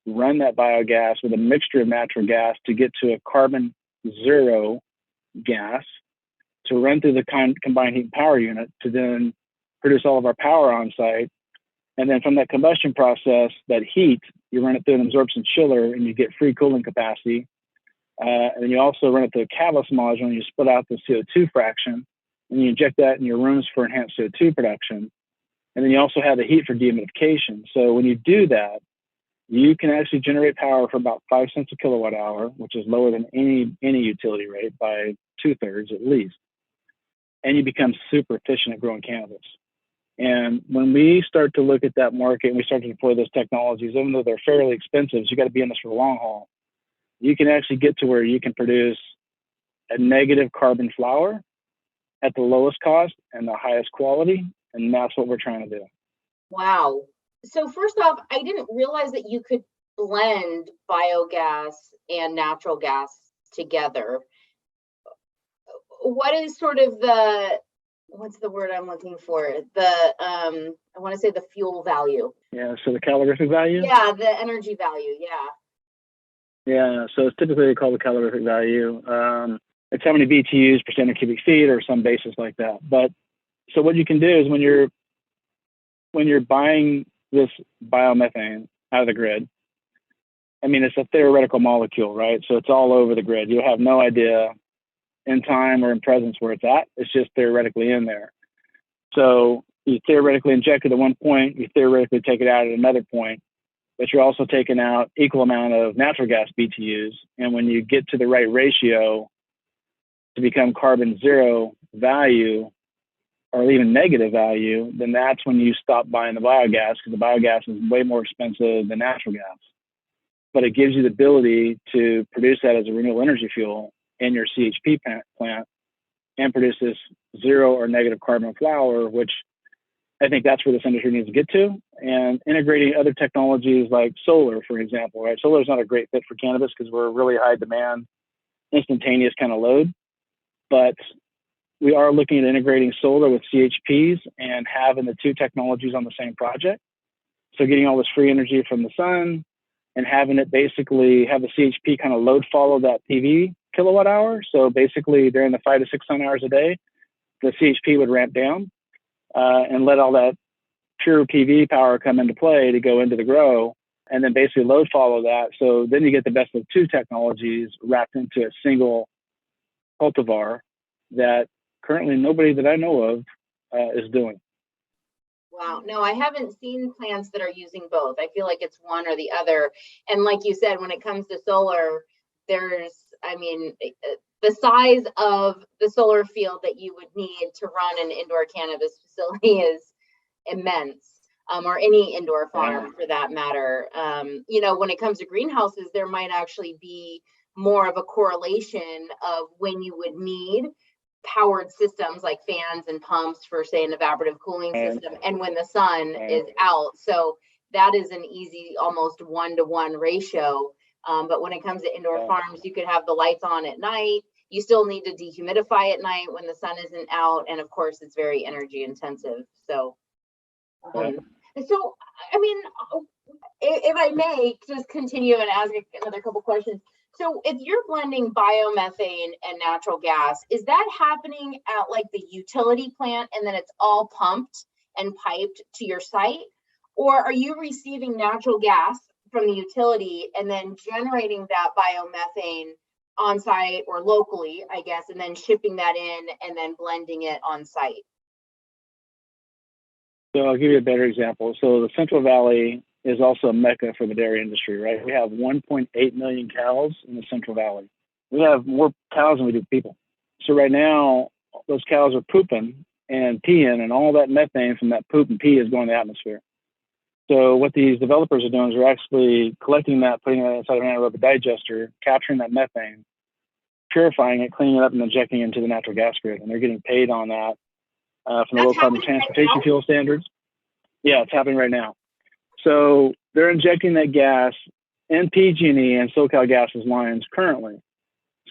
run that biogas with a mixture of natural gas to get to a carbon zero gas, to run through the combined heat and power unit to then produce all of our power on site. And then from that combustion process, that heat, you run it through an absorption chiller and you get free cooling capacity. And then you also run it through a catalyst module and you split out the CO2 fraction, and you inject that in your rooms for enhanced CO2 production. And then you also have the heat for dehumidification. So when you do that, you can actually generate power for about 5 cents a kilowatt hour, which is lower than any utility rate by 2/3 at least. And you become super efficient at growing cannabis. And when we start to look at that market and we start to deploy those technologies, even though they're fairly expensive, you got to be in this for the long haul. You can actually get to where you can produce a negative carbon flower at the lowest cost and the highest quality. And that's what we're trying to do. Wow. So first off, I didn't realize that you could blend biogas and natural gas together. What is sort of what's the word I'm looking for? I want to say the fuel value. Yeah, so the calorific value? Yeah, the energy value, yeah. Yeah, so it's typically called the calorific value. It's how many BTUs per standard cubic feet or some basis like that. But so what you can do is when you're buying this biomethane out of the grid, I mean, it's a theoretical molecule, right? So it's all over the grid. You'll have no idea in time or in presence where it's at. It's just theoretically in there. So you theoretically inject it at one point, you theoretically take it out at another point, but you're also taking out equal amount of natural gas BTUs. And when you get to the right ratio to become carbon zero value or even negative value, then that's when you stop buying the biogas, because the biogas is way more expensive than natural gas. But it gives you the ability to produce that as a renewable energy fuel in your CHP plant and produce this zero or negative carbon flower, which I think that's where this industry needs to get to. And integrating other technologies like solar, for example, right? Solar is not a great fit for cannabis because we're a really high demand, instantaneous kind of load. But we are looking at integrating solar with CHPs and having the two technologies on the same project. So getting all this free energy from the sun and having it basically have the CHP kind of load follow that PV kilowatt hour. So basically during the 5 to 6 sun hours a day, the CHP would ramp down and let all that pure PV power come into play to go into the grow and then basically load follow that. So then you get the best of two technologies wrapped into a single cultivar that currently nobody that I know of is doing. Wow. No, I haven't seen plants that are using both. I feel like it's one or the other. And like you said, when it comes to solar, the size of the solar field that you would need to run an indoor cannabis facility is immense, or any indoor farm for that matter. When it comes to greenhouses, there might actually be more of a correlation of when you would need powered systems like fans and pumps for, say, an evaporative cooling system, and when the sun is out. So that is an easy, almost 1-to-1 ratio. But when it comes to indoor farms, you could have the lights on at night. You still need to dehumidify at night when the sun isn't out. And of course, it's very energy intensive. So, if I may just continue and ask another couple questions. So if you're blending biomethane and natural gas, is that happening at like the utility plant and then it's all pumped and piped to your site? Or are you receiving natural gas from the utility and then generating that biomethane on site or locally, I guess, and then shipping that in and then blending it on site? So I'll give you a better example. So the Central Valley is also a mecca for the dairy industry, right? We have 1.8 million cows in the Central Valley. We have more cows than we do people. So right now, those cows are pooping and peeing, and all that methane from that poop and pee is going to the atmosphere. So what these developers are doing is they're actually collecting that, putting it inside of an anaerobic digester, capturing that methane, purifying it, cleaning it up, and injecting it into the natural gas grid. And they're getting paid on that from the low carbon transportation fuel standards. Yeah, it's happening right now. So they're injecting that gas in PG&E and SoCal Gas's lines currently.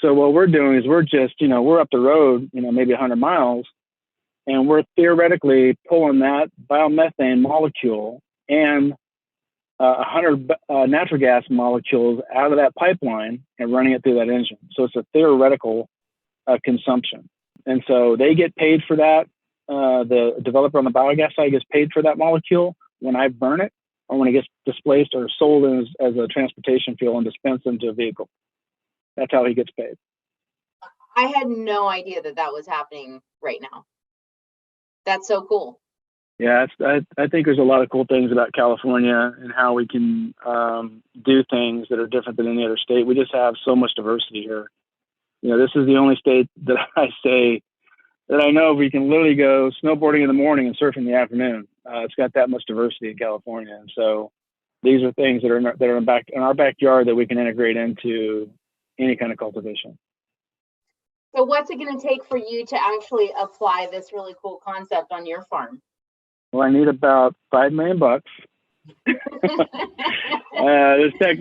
So what we're doing is we're just, we're up the road, maybe 100 miles, and we're theoretically pulling that biomethane molecule and 100 natural gas molecules out of that pipeline and running it through that engine. So it's a theoretical consumption. And so they get paid for that. The developer on the biogas side gets paid for that molecule when I burn it, or when it gets displaced or sold as a transportation fuel and dispensed into a vehicle. That's how he gets paid. I had no idea that was happening right now. That's so cool. Yeah, I think there's a lot of cool things about California and how we can do things that are different than any other state. We just have so much diversity here. This is the only state that I say that I know we can literally go snowboarding in the morning and surfing in the afternoon. It's got that much diversity in California, and so these are things that are in our backyard that we can integrate into any kind of cultivation. So what's it going to take for you to actually apply this really cool concept on your farm? Well, I need about $5 million.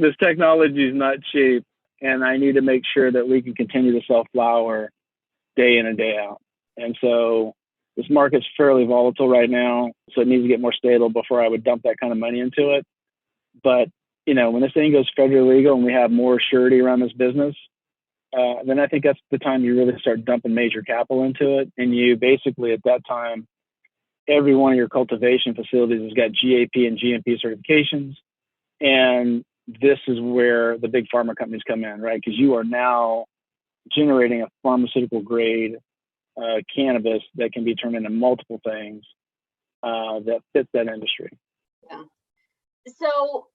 This technology is not cheap, and I need to make sure that we can continue to sell flower day in and day out. And so this market's fairly volatile right now, so it needs to get more stable before I would dump that kind of money into it. But, when this thing goes federally legal and we have more surety around this business, then I think that's the time you really start dumping major capital into it. And you basically, at that time, every one of your cultivation facilities has got GAP and GMP certifications. And this is where the big pharma companies come in, right? Because you are now generating a pharmaceutical grade cannabis that can be turned into multiple things that fit that industry. Yeah. So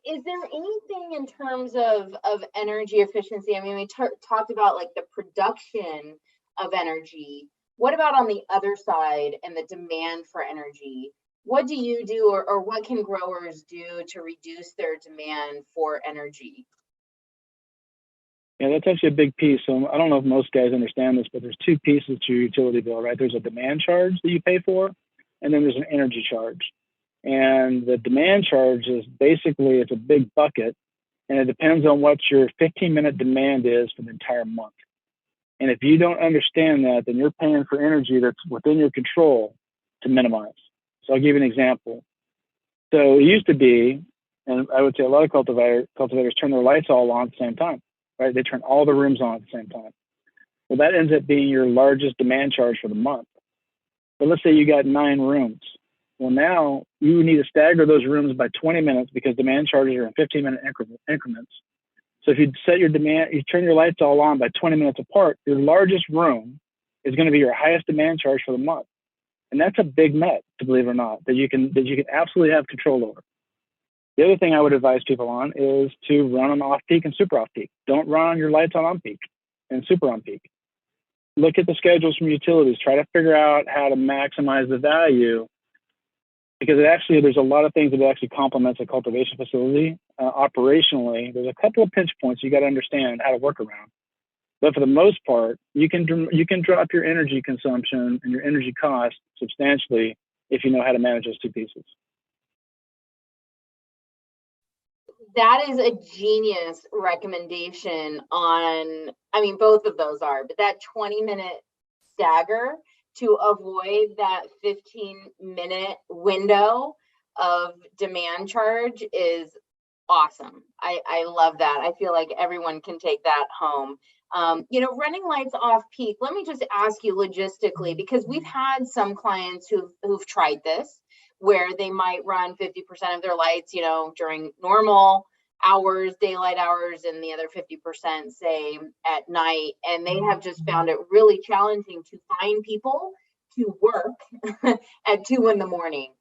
is there anything in terms of energy efficiency? I mean, we talked about like the production of energy. What about on the other side and the demand for energy? What do you do, or what can growers do to reduce their demand for energy? Yeah, that's actually a big piece. So I don't know if most guys understand this, but there's two pieces to your utility bill, right? There's a demand charge that you pay for, and then there's an energy charge. And the demand charge is basically, it's a big bucket, and it depends on what your 15-minute demand is for the entire month. And if you don't understand that, then you're paying for energy that's within your control to minimize. So I'll give you an example. So it used to be, and I would say a lot of cultivators turn their lights all on at the same time, right? They turn all the rooms on at the same time. Well, that ends up being your largest demand charge for the month. But let's say you got 9 rooms. Well, now you need to stagger those rooms by 20 minutes because demand charges are in 15-minute increments. So if you set your demand, you turn your lights all on by 20 minutes apart, your largest room is going to be your highest demand charge for the month. And that's a big nut, to believe it or not, that you can absolutely have control over. The other thing I would advise people on is to run on off-peak and super off-peak. Don't run your lights on peak and super on peak. Look at the schedules from utilities. Try to figure out how to maximize the value, because there's a lot of things that actually complements a cultivation facility. Operationally, there's a couple of pinch points you got to understand how to work around. But for the most part, you can drop your energy consumption and your energy cost substantially if you know how to manage those two pieces. That is a genius recommendation on, I mean, both of those are, but that 20-minute stagger to avoid that 15-minute window of demand charge is awesome. I love that. I feel like everyone can take that home. Running lights off peak, let me just ask you logistically, because we've had some clients who've tried this, where they might run 50% of their lights, during normal hours, daylight hours, and the other 50%, say, at night. And they have just found it really challenging to find people to work at 2 in the morning.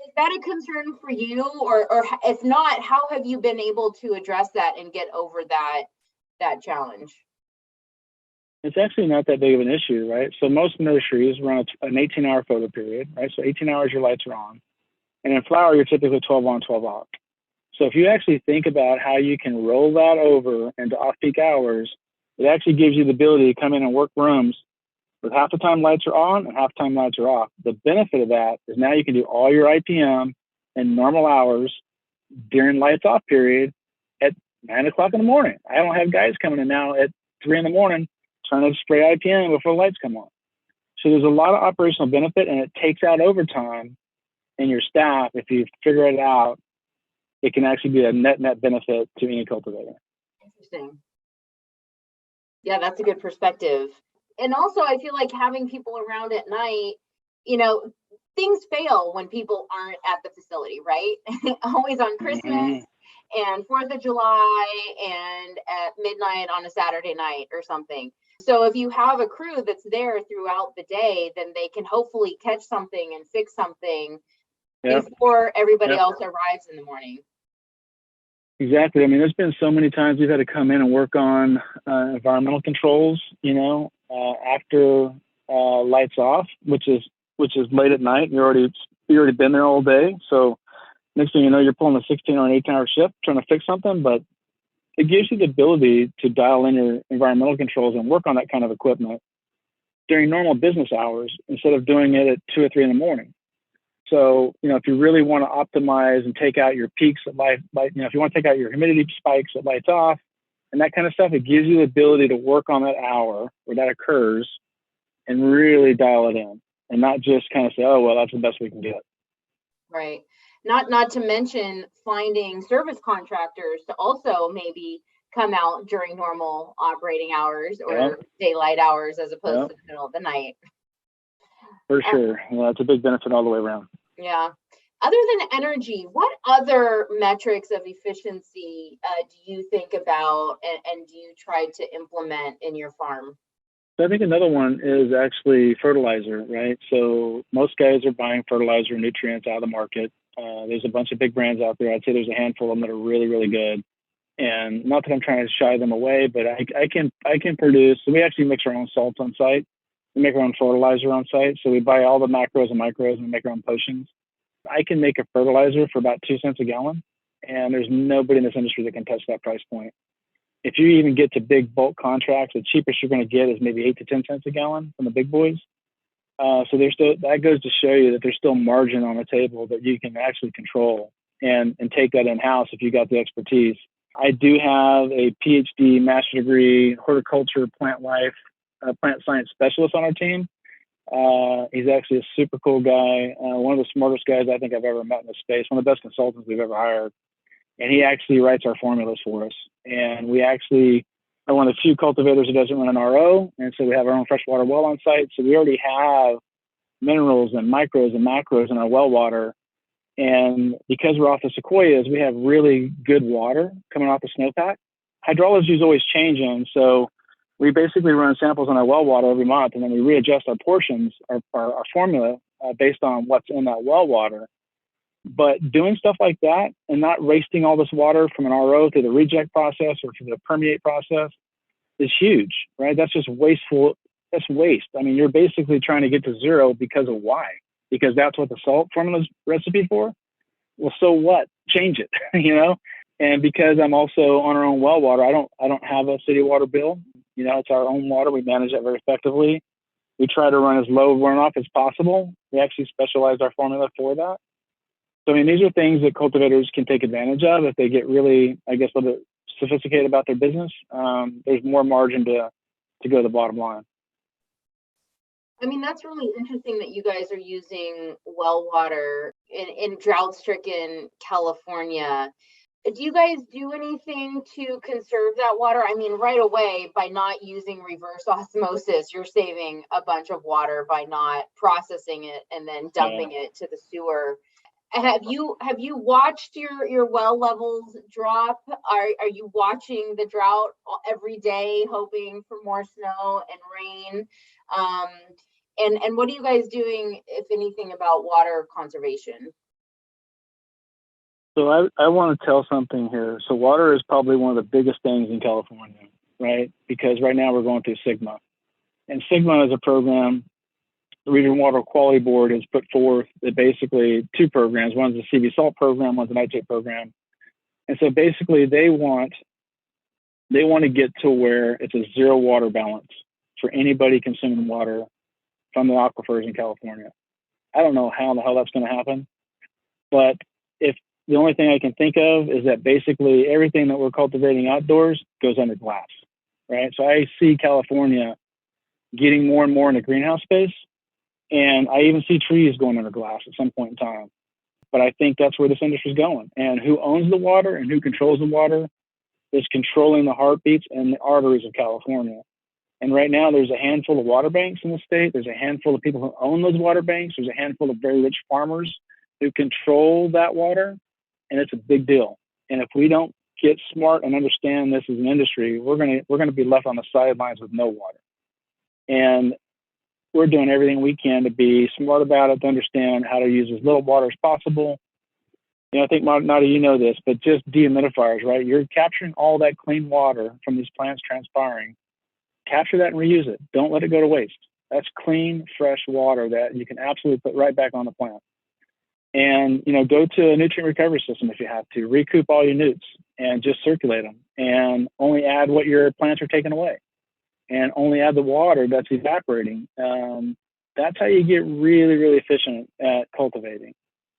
Is that a concern for you? Or if not, how have you been able to address that and get over that challenge? It's actually not that big of an issue, right? So most nurseries run an 18-hour photo period, right? So 18 hours your lights are on. And in flower, you're typically 12 on, 12 off. So if you actually think about how you can roll that over into off-peak hours, it actually gives you the ability to come in and work rooms with half the time lights are on and half the time lights are off. The benefit of that is now you can do all your IPM in normal hours during lights off period at 9 o'clock in the morning. I don't have guys coming in now at 3 in the morning trying to spray IPM before the lights come on. So there's a lot of operational benefit, and it takes out overtime in your staff. If you figure it out, it can actually be a net benefit to any cultivator. Interesting. Yeah, that's a good perspective. And also, I feel like having people around at night, things fail when people aren't at the facility, right? Always on Christmas and 4th of July and at midnight on a Saturday night or something. So if you have a crew that's there throughout the day, then they can hopefully catch something and fix something before everybody else arrives in the morning. Exactly. I mean, there's been so many times we've had to come in and work on environmental controls, after lights off, which is late at night. You already been there all day. So next thing you know, you're pulling a 16 or an 18-hour shift trying to fix something, but it gives you the ability to dial in your environmental controls and work on that kind of equipment during normal business hours instead of doing it at 2 or 3 in the morning. So, if you really want to optimize and take out your peaks at light, if you want to take out your humidity spikes at lights off and that kind of stuff, it gives you the ability to work on that hour where that occurs and really dial it in and not just kind of say, oh, well, that's the best we can get. Right. Not to mention finding service contractors to also maybe come out during normal operating hours or daylight hours as opposed to the middle of the night. For sure. Yeah, it's a big benefit all the way around. Yeah. Other than energy, what other metrics of efficiency do you think about and do you try to implement in your farm? So I think another one is actually fertilizer, right? So most guys are buying fertilizer and nutrients out of the market. There's a bunch of big brands out there. I'd say there's a handful of them that are really, really good. And not that I'm trying to shy them away, but I can produce. So we actually mix our own salts on site. We make our own fertilizer on site. So we buy all the macros and micros and we make our own potions. I can make a fertilizer for about 2 cents a gallon. And there's nobody in this industry that can touch that price point. If you even get to big bulk contracts, the cheapest you're going to get is maybe 8 to 10 cents a gallon from the big boys. So there's still, that goes to show you that there's still margin on the table that you can actually control and take that in house if you got the expertise. I do have a PhD, master's degree, horticulture, plant life, plant science specialist on our team. He's actually a super cool guy, one of the smartest guys I think I've ever met in this space, one of the best consultants we've ever hired. And he actually writes our formulas for us. And we actually are one of the few cultivators that doesn't run an RO. And so we have our own freshwater well on site. So we already have minerals and micros and macros in our well water. And because we're off the sequoias, we have really good water coming off the snowpack. Hydrology is always changing. So we basically run samples on our well water every month, and then we readjust our portions, our formula based on what's in that well water. But doing stuff like that and not wasting all this water from an RO through the reject process or through the permeate process is huge, right? That's just wasteful. That's waste. I mean, you're basically trying to get to zero because of why? Because that's what the salt formula's recipe for? Well, so what? Change it, you know? And because I'm also on our own well water, I don't have a city water bill. You know, it's our own water. We manage it very effectively. We try to run as low runoff as possible. We actually specialize our formula for that. So, I mean, these are things that cultivators can take advantage of if they get really, I guess, a little bit sophisticated about their business. There's more margin to go to the bottom line. I mean, that's really interesting that you guys are using well water in drought-stricken California. Do you guys do anything to conserve that water? I mean, right away, by not using reverse osmosis, you're saving a bunch of water by not processing it and then dumping it to the sewer. Have you watched your well levels drop? Are you watching the drought every day, hoping for more snow and rain? And what are you guys doing, if anything, about water conservation? So I want to tell something here. So water is probably one of the biggest things in California, right? Because right now we're going through SGMA. And SGMA is a program the Regional Water Quality Board has put forth that basically two programs. One's a CV salt program, one's an nitrate program. And so basically they want to get to where it's a zero water balance for anybody consuming water from the aquifers in California. I don't know how the hell that's going to happen, but if the only thing I can think of is that basically everything that we're cultivating outdoors goes under glass, right? So I see California getting more and more into greenhouse space. And I even see trees going under glass at some point in time. But I think that's where this industry is going. And who owns the water and who controls the water is controlling the heartbeats and the arteries of California. And right now, there's a handful of water banks in the state. There's a handful of people who own those water banks. There's a handful of very rich farmers who control that water. And it's a big deal. And if we don't get smart and understand this as an industry, we're gonna be left on the sidelines with no water. And we're doing everything we can to be smart about it, to understand how to use as little water as possible. You know, I think, Nadi, you know this, but just dehumidifiers, right? You're capturing all that clean water from these plants transpiring. Capture that and reuse it. Don't let it go to waste. That's clean, fresh water that you can absolutely put right back on the plant. And, you know, go to a nutrient recovery system if you have to. Recoup all your nutes and just circulate them. And only add what your plants are taking away. And only add the water that's evaporating. That's how you get really, really efficient at cultivating.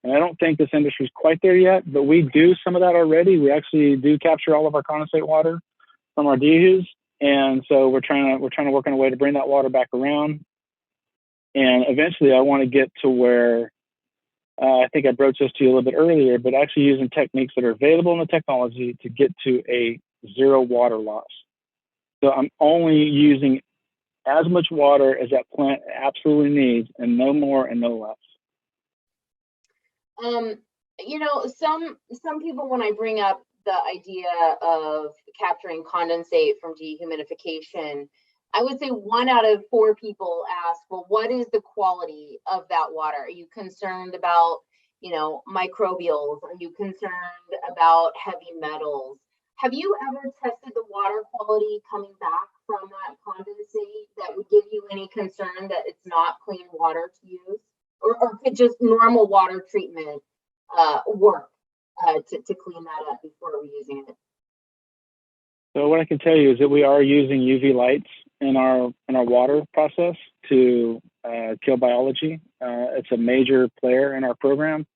And I don't think this industry is quite there yet, but we do some of that already. We actually do capture all of our condensate water from our dehus. And so we're trying to work on a way to bring that water back around. And eventually I want to get to where, I think I broached this to you a little bit earlier, but actually using techniques that are available in the technology to get to a zero water loss. So I'm only using as much water as that plant absolutely needs, and no more and no less. You know, some people, when I bring up the idea of capturing condensate from dehumidification, I would say 1 out of 4 people ask, well, what is the quality of that water? Are you concerned about, you know, microbials? Are you concerned about heavy metals? Have you ever tested the water quality coming back from that condensate that would give you any concern that it's not clean water to use? Or could just normal water treatment work to clean that up before reusing it? So what I can tell you is that we are using UV lights in our water process to kill biology. It's a major player in our program.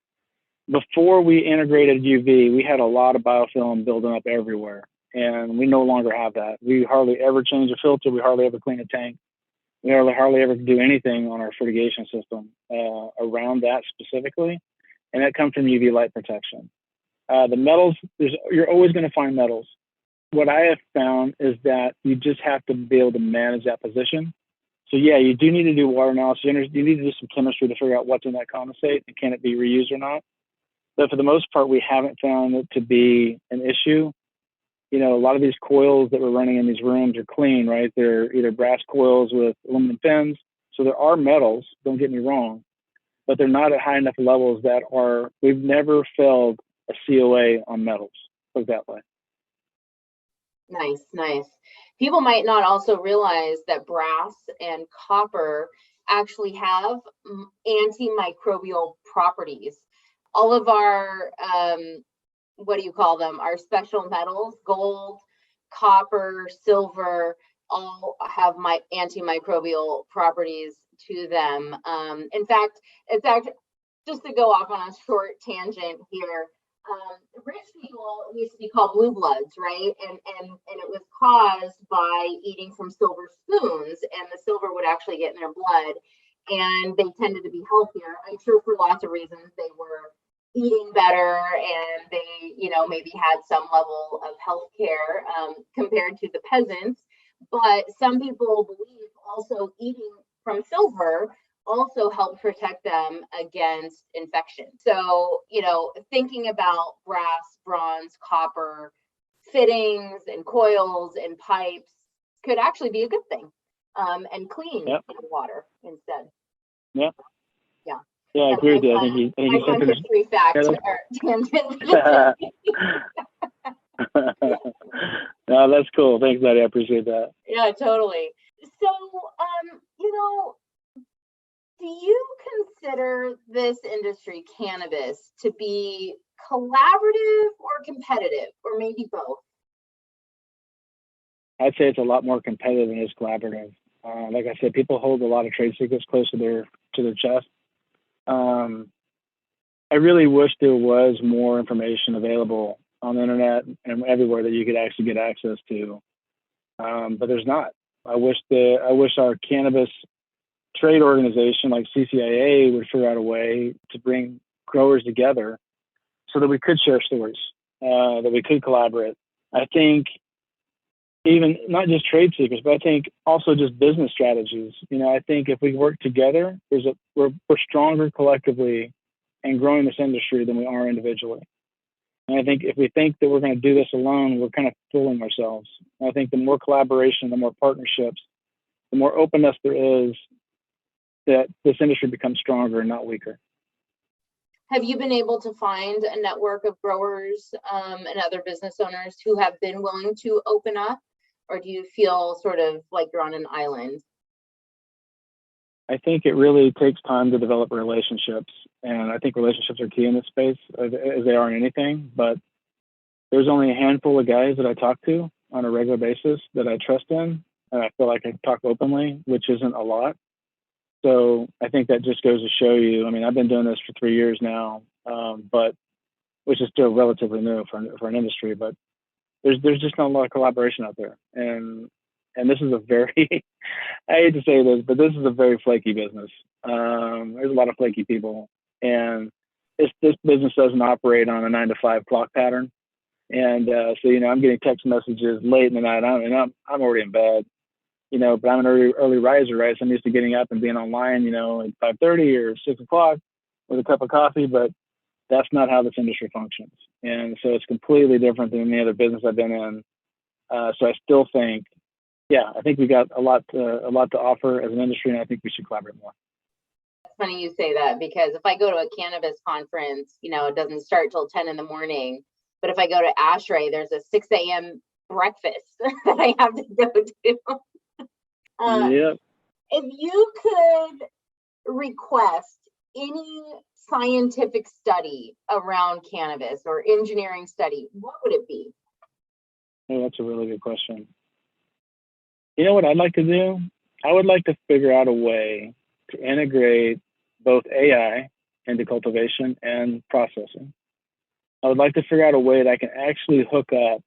Before we integrated UV, we had a lot of biofilm building up everywhere, and we no longer have that. We hardly ever change a filter. We hardly ever clean a tank. We hardly ever do anything on our fertigation system around that specifically, and that comes from UV light protection. The metals, you're always going to find metals. What I have found is that you just have to be able to manage that position. So yeah, you do need to do water analysis. You need to do some chemistry to figure out what's in that condensate and can it be reused or not. But for the most part, we haven't found it to be an issue. You know, a lot of these coils that we're running in these rooms are clean, right? They're either brass coils with aluminum pins. So there are metals, don't get me wrong, but they're not at high enough levels that we've never failed a COA on metals, put it that way. Nice, nice. People might not also realize that brass and copper actually have antimicrobial properties. All of our, what do you call them? Our special metals, gold, copper, silver, all have antimicrobial properties to them. In fact, it's actually, just to go off on a short tangent here, rich people used to be called blue bloods, right? And it was caused by eating from silver spoons, and the silver would actually get in their blood, and they tended to be healthier. I'm sure for lots of reasons they were eating better, and they, you know, maybe had some level of health care compared to the peasants. But some people believe also eating from silver also help protect them against infection. So, you know, thinking about brass, bronze, copper, fittings and coils and pipes could actually be a good thing, and clean Yep. the water instead. Yep. Yeah. Yeah, I agree with you. I think my fun history fact or tangent. No, that's cool. Thanks, buddy. I appreciate that. Yeah, totally. So, you know, do you consider this industry, cannabis, to be collaborative or competitive, or maybe both? I'd say it's a lot more competitive than it's collaborative. Like I said, people hold a lot of trade secrets close to their chest. I really wish there was more information available on the internet and everywhere that you could actually get access to, but there's not. I wish our cannabis trade organization like CCIA would figure out a way to bring growers together so that we could share stories, that we could collaborate. I think even not just trade secrets, but I think also just business strategies. You know, I think if we work together, we're stronger collectively and growing this industry than we are individually. And I think if we think that we're going to do this alone, we're kind of fooling ourselves. And I think the more collaboration, the more partnerships, the more openness there is, that this industry becomes stronger and not weaker. Have you been able to find a network of growers and other business owners who have been willing to open up, or do you feel sort of like you're on an island? I think it really takes time to develop relationships, and I think relationships are key in this space, as they are in anything. But there's only a handful of guys that I talk to on a regular basis that I trust in, and I feel like I talk openly, which isn't a lot. So I think that just goes to show you. I mean, I've been doing this for 3 years now, but which is still relatively new for an industry. But there's just not a lot of collaboration out there, and this is a very I hate to say this, but this is a very flaky business. There's a lot of flaky people, and this business doesn't operate on a 9-to-5 clock pattern. And so, you know, I'm getting text messages late in the night, and I'm already in bed. You know, but I'm an early riser, right? So I'm used to getting up and being online, you know, at 5:30 or 6 o'clock with a cup of coffee, but that's not how this industry functions. And so it's completely different than any other business I've been in. So I still think, yeah, I think we got a lot to offer as an industry, and I think we should collaborate more. It's funny you say that, because if I go to a cannabis conference, you know, it doesn't start till 10 in the morning. But if I go to ASHRAE, there's a 6 a.m. breakfast that I have to go to. Yep. If you could request any scientific study around cannabis or engineering study, what would it be? Oh, that's a really good question. You know what I'd like to do? I would like to figure out a way to integrate both AI into cultivation and processing. I would like to figure out a way that I can actually hook up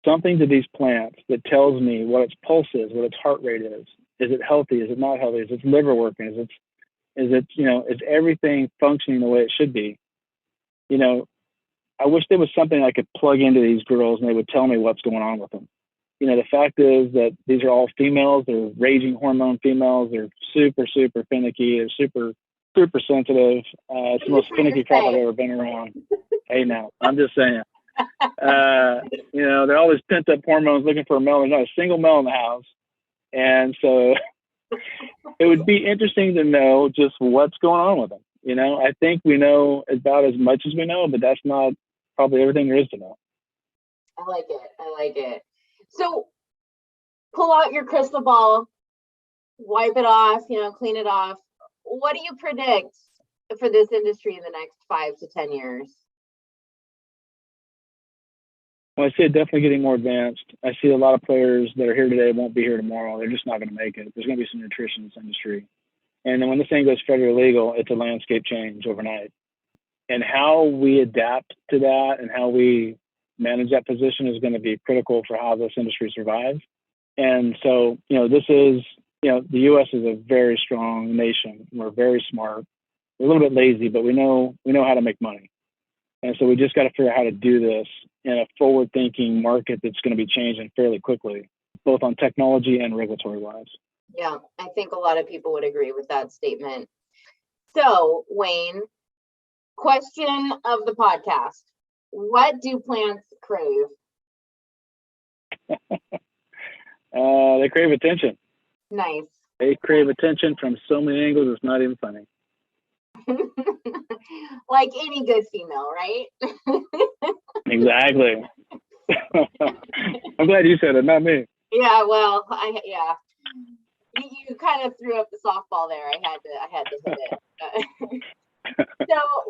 something to these plants that tells me what its pulse is, what its heart rate is. Is it healthy? Is it not healthy? Is its liver working? Is everything functioning the way it should be? You know, I wish there was something I could plug into these girls and they would tell me what's going on with them. You know, the fact is that these are all females. They're raging hormone females. They're super, super finicky. They're super, super sensitive. It's the most finicky crap I've ever been around. Hey, now, I'm just saying. They're always pent up hormones looking for a male. There's not a single male in the house. And so it would be interesting to know just what's going on with them. You know, I think we know about as much as we know, but that's not probably everything there is to know. I like it. So pull out your crystal ball, wipe it off, clean it off. What do you predict for this industry in the next 5 to 10 years? Well, I see it definitely getting more advanced. I see a lot of players that are here today won't be here tomorrow. They're just not going to make it. There's going to be some nutrition in this industry. And then when this thing goes federally legal, it's a landscape change overnight. And how we adapt to that and how we manage that position is going to be critical for how this industry survives. And so, this is, the U.S. is a very strong nation. We're very smart. We're a little bit lazy, but we know how to make money. And so we just got to figure out how to do this in a forward-thinking market that's going to be changing fairly quickly, both on technology and regulatory-wise. Yeah, I think a lot of people would agree with that statement. So, Wayne, question of the podcast. What do plants crave? They crave attention. Nice. They crave attention from so many angles, it's not even funny. Like any good female, right? Exactly. I'm glad you said it, not me. Yeah, well, you kind of threw up the softball there. I had to hit it.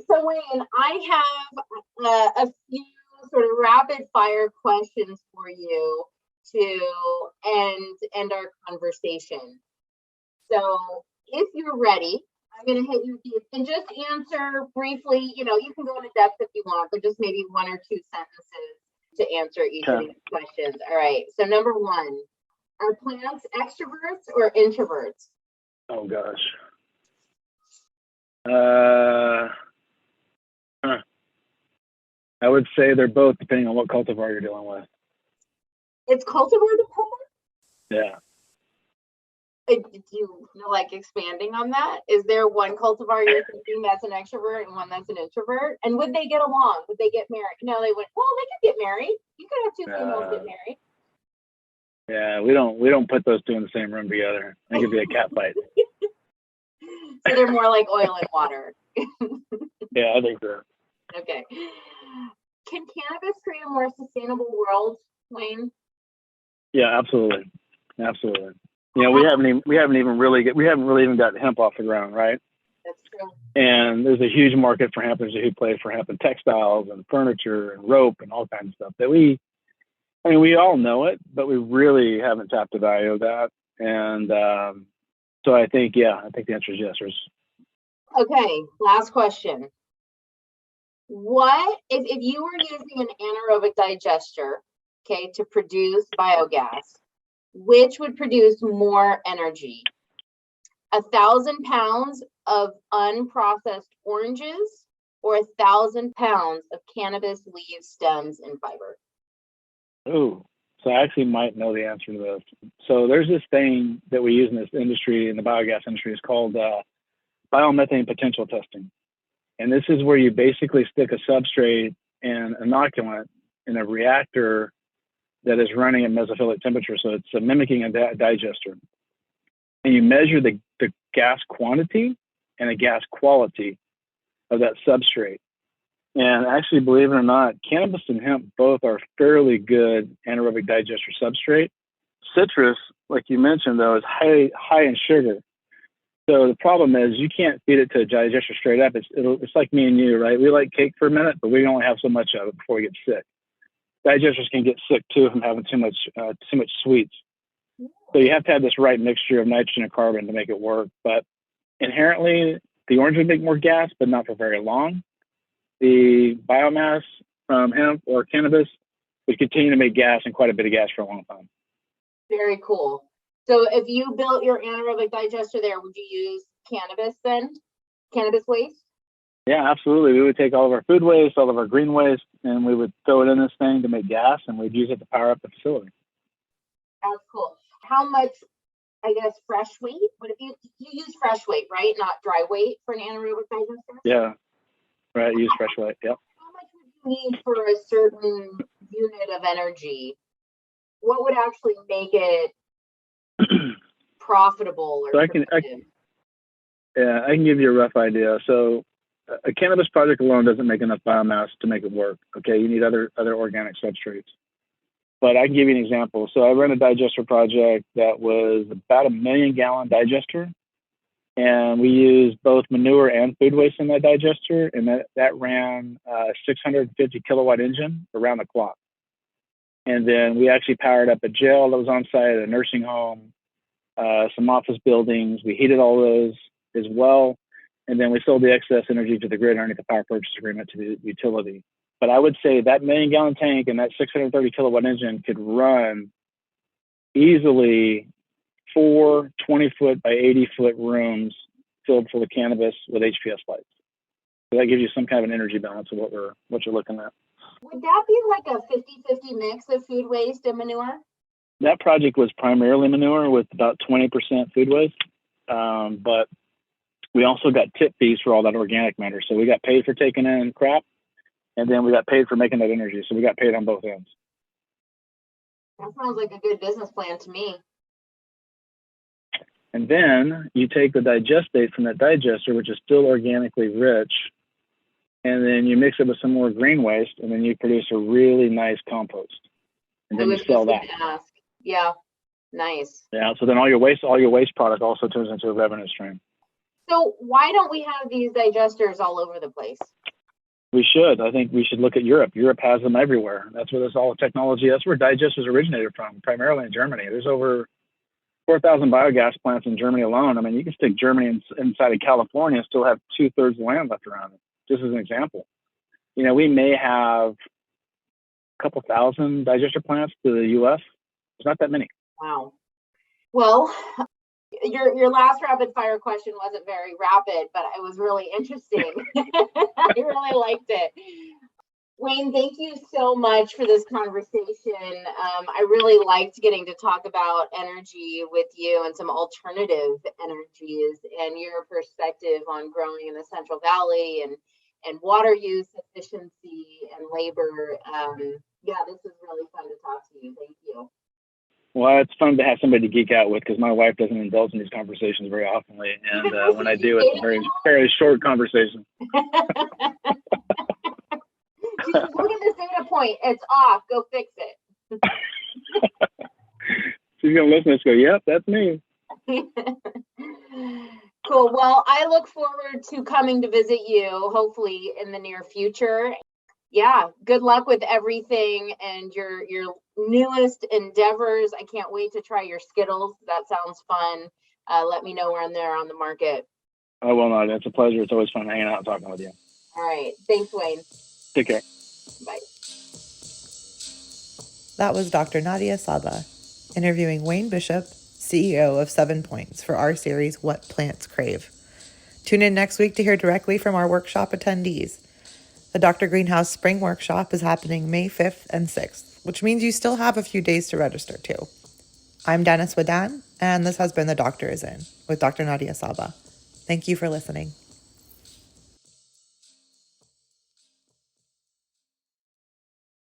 So Wayne, I have a few sort of rapid fire questions for you to end our conversation. So if you're ready, I'm going to hit you with these and just answer briefly. You can go into depth if you want, but just maybe 1 or 2 sentences to answer each of these questions. All right. So number 1, are plants extroverts or introverts? Oh gosh. I would say they're both, depending on what cultivar you're dealing with. It's cultivar dependent? Yeah. Do you like expanding on that? Is there one cultivar you're thinking that's an extrovert and one that's an introvert? And would they get along? Would they get married? No, they would. Well, they could get married. You could have 2 females get married. Yeah, we don't put those 2 in the same room together. I think it'd be a cat fight. So they're more like oil and water. Yeah, I think so. Okay. Can cannabis create a more sustainable world, Wayne? Yeah, absolutely. We haven't really even got hemp off the ground, right? That's true. And there's a huge market for hemp. There's a huge play for hemp and textiles and furniture and rope and all kinds of stuff that we all know it, but we really haven't tapped the value of that. And so I think the answer is yes. Okay, last question. What if you were using an anaerobic digester, to produce biogas, which would produce more energy? 1,000 pounds of unprocessed oranges or 1,000 pounds of cannabis leaves, stems, and fiber? Ooh, so I actually might know the answer to this. So there's this thing that we use in this industry, in the biogas industry, it's called biomethane potential testing. And this is where you basically stick a substrate and inoculant in a reactor that is running at mesophilic temperature. So it's mimicking a digester. And you measure the gas quantity and the gas quality of that substrate. And actually, believe it or not, cannabis and hemp both are fairly good anaerobic digester substrate. Citrus, like you mentioned, though, is high in sugar. So the problem is you can't feed it to a digester straight up. It's like me and you, right? We like cake for a minute, but we only have so much of it before we get sick. digesters can get sick too from having too much sweets. So you have to have this right mixture of nitrogen and carbon to make it work. But inherently, the orange would make more gas, but not for very long. The biomass from hemp or cannabis would continue to make gas, and quite a bit of gas, for a long time. Very cool. So if you built your anaerobic digester there, would you use cannabis then? Cannabis waste? Yeah, absolutely. We would take all of our food waste, all of our green waste, and we would throw it in this thing to make gas, and we'd use it to power up the facility. That's cool. How much, I guess, fresh weight? Would it be, you use fresh weight, right? Not dry weight for an anaerobic digester? Yeah, right. Use fresh weight. Yep. How much would you need for a certain unit of energy? What would actually make it profitable? Or So I can give you a rough idea. So a cannabis project alone doesn't make enough biomass to make it work. Okay, you need other organic substrates. But I can give you an example. So I ran a digester project that was about 1 million gallon digester, and we used both manure and food waste in that digester, and that ran a 650 kilowatt engine around the clock. And then we actually powered up a jail that was on site, a nursing home, some office buildings. We heated all those as well. And then we sold the excess energy to the grid underneath the power purchase agreement to the utility. But I would say that 1 million gallon tank and that 630 kilowatt engine could run easily 4 20-foot by 80-foot rooms filled full of cannabis with HPS lights. So that gives you some kind of an energy balance of what you're looking at. Would that be like a 50-50 mix of food waste and manure? That project was primarily manure with about 20% food waste. But we also got tip fees for all that organic matter. So we got paid for taking in crap, and then we got paid for making that energy. So we got paid on both ends. That sounds like a good business plan to me. And then you take the digestate from that digester, which is still organically rich, and then you mix it with some more green waste, and then you produce a really nice compost. And then you sell that. Yeah, nice. Yeah, so then all your waste product also turns into a revenue stream. So why don't we have these digesters all over the place? We should. I think we should look at Europe. Europe has them everywhere. That's where all the technology, that's where digesters originated from, primarily in Germany. There's over 4,000 biogas plants in Germany alone. I mean, you can stick Germany inside of California and still have 2/3 of the land left around it, just as an example. You know, we may have a couple thousand digester plants to the U.S. There's not that many. Wow. Well, your last rapid fire question wasn't very rapid, but it was really interesting. I really liked it. Wayne, thank you so much for this conversation. I really liked getting to talk about energy with you and some alternative energies and your perspective on growing in the Central Valley and water use efficiency and labor. Yeah, this was really fun to talk to you. Thank you. Well, it's fun to have somebody to geek out with because my wife doesn't indulge in these conversations very often. And when I do, it's a fairly short conversation. She's like, look at this data point. It's off. Go fix it. She's going to listen and go, yep, that's me. Cool. Well, I look forward to coming to visit you, hopefully in the near future. Yeah, good luck with everything and your newest endeavors. I can't wait to try your Skittles. That sounds fun. Let me know when they're on the market. I will not. It's a pleasure. It's always fun hanging out and talking with you. All right. Thanks, Wayne. Take care. Bye. That was Dr. Nadia Sabeh interviewing Wayne Bishop, CEO of 7 Points, for our series, What Plants Crave. Tune in next week to hear directly from our workshop attendees. The Dr. Greenhouse Spring Workshop is happening May 5th and 6th, which means you still have a few days to register too. I'm Dennis Wadan, and this has been The Doctor Is In with Dr. Nadia Sabeh. Thank you for listening.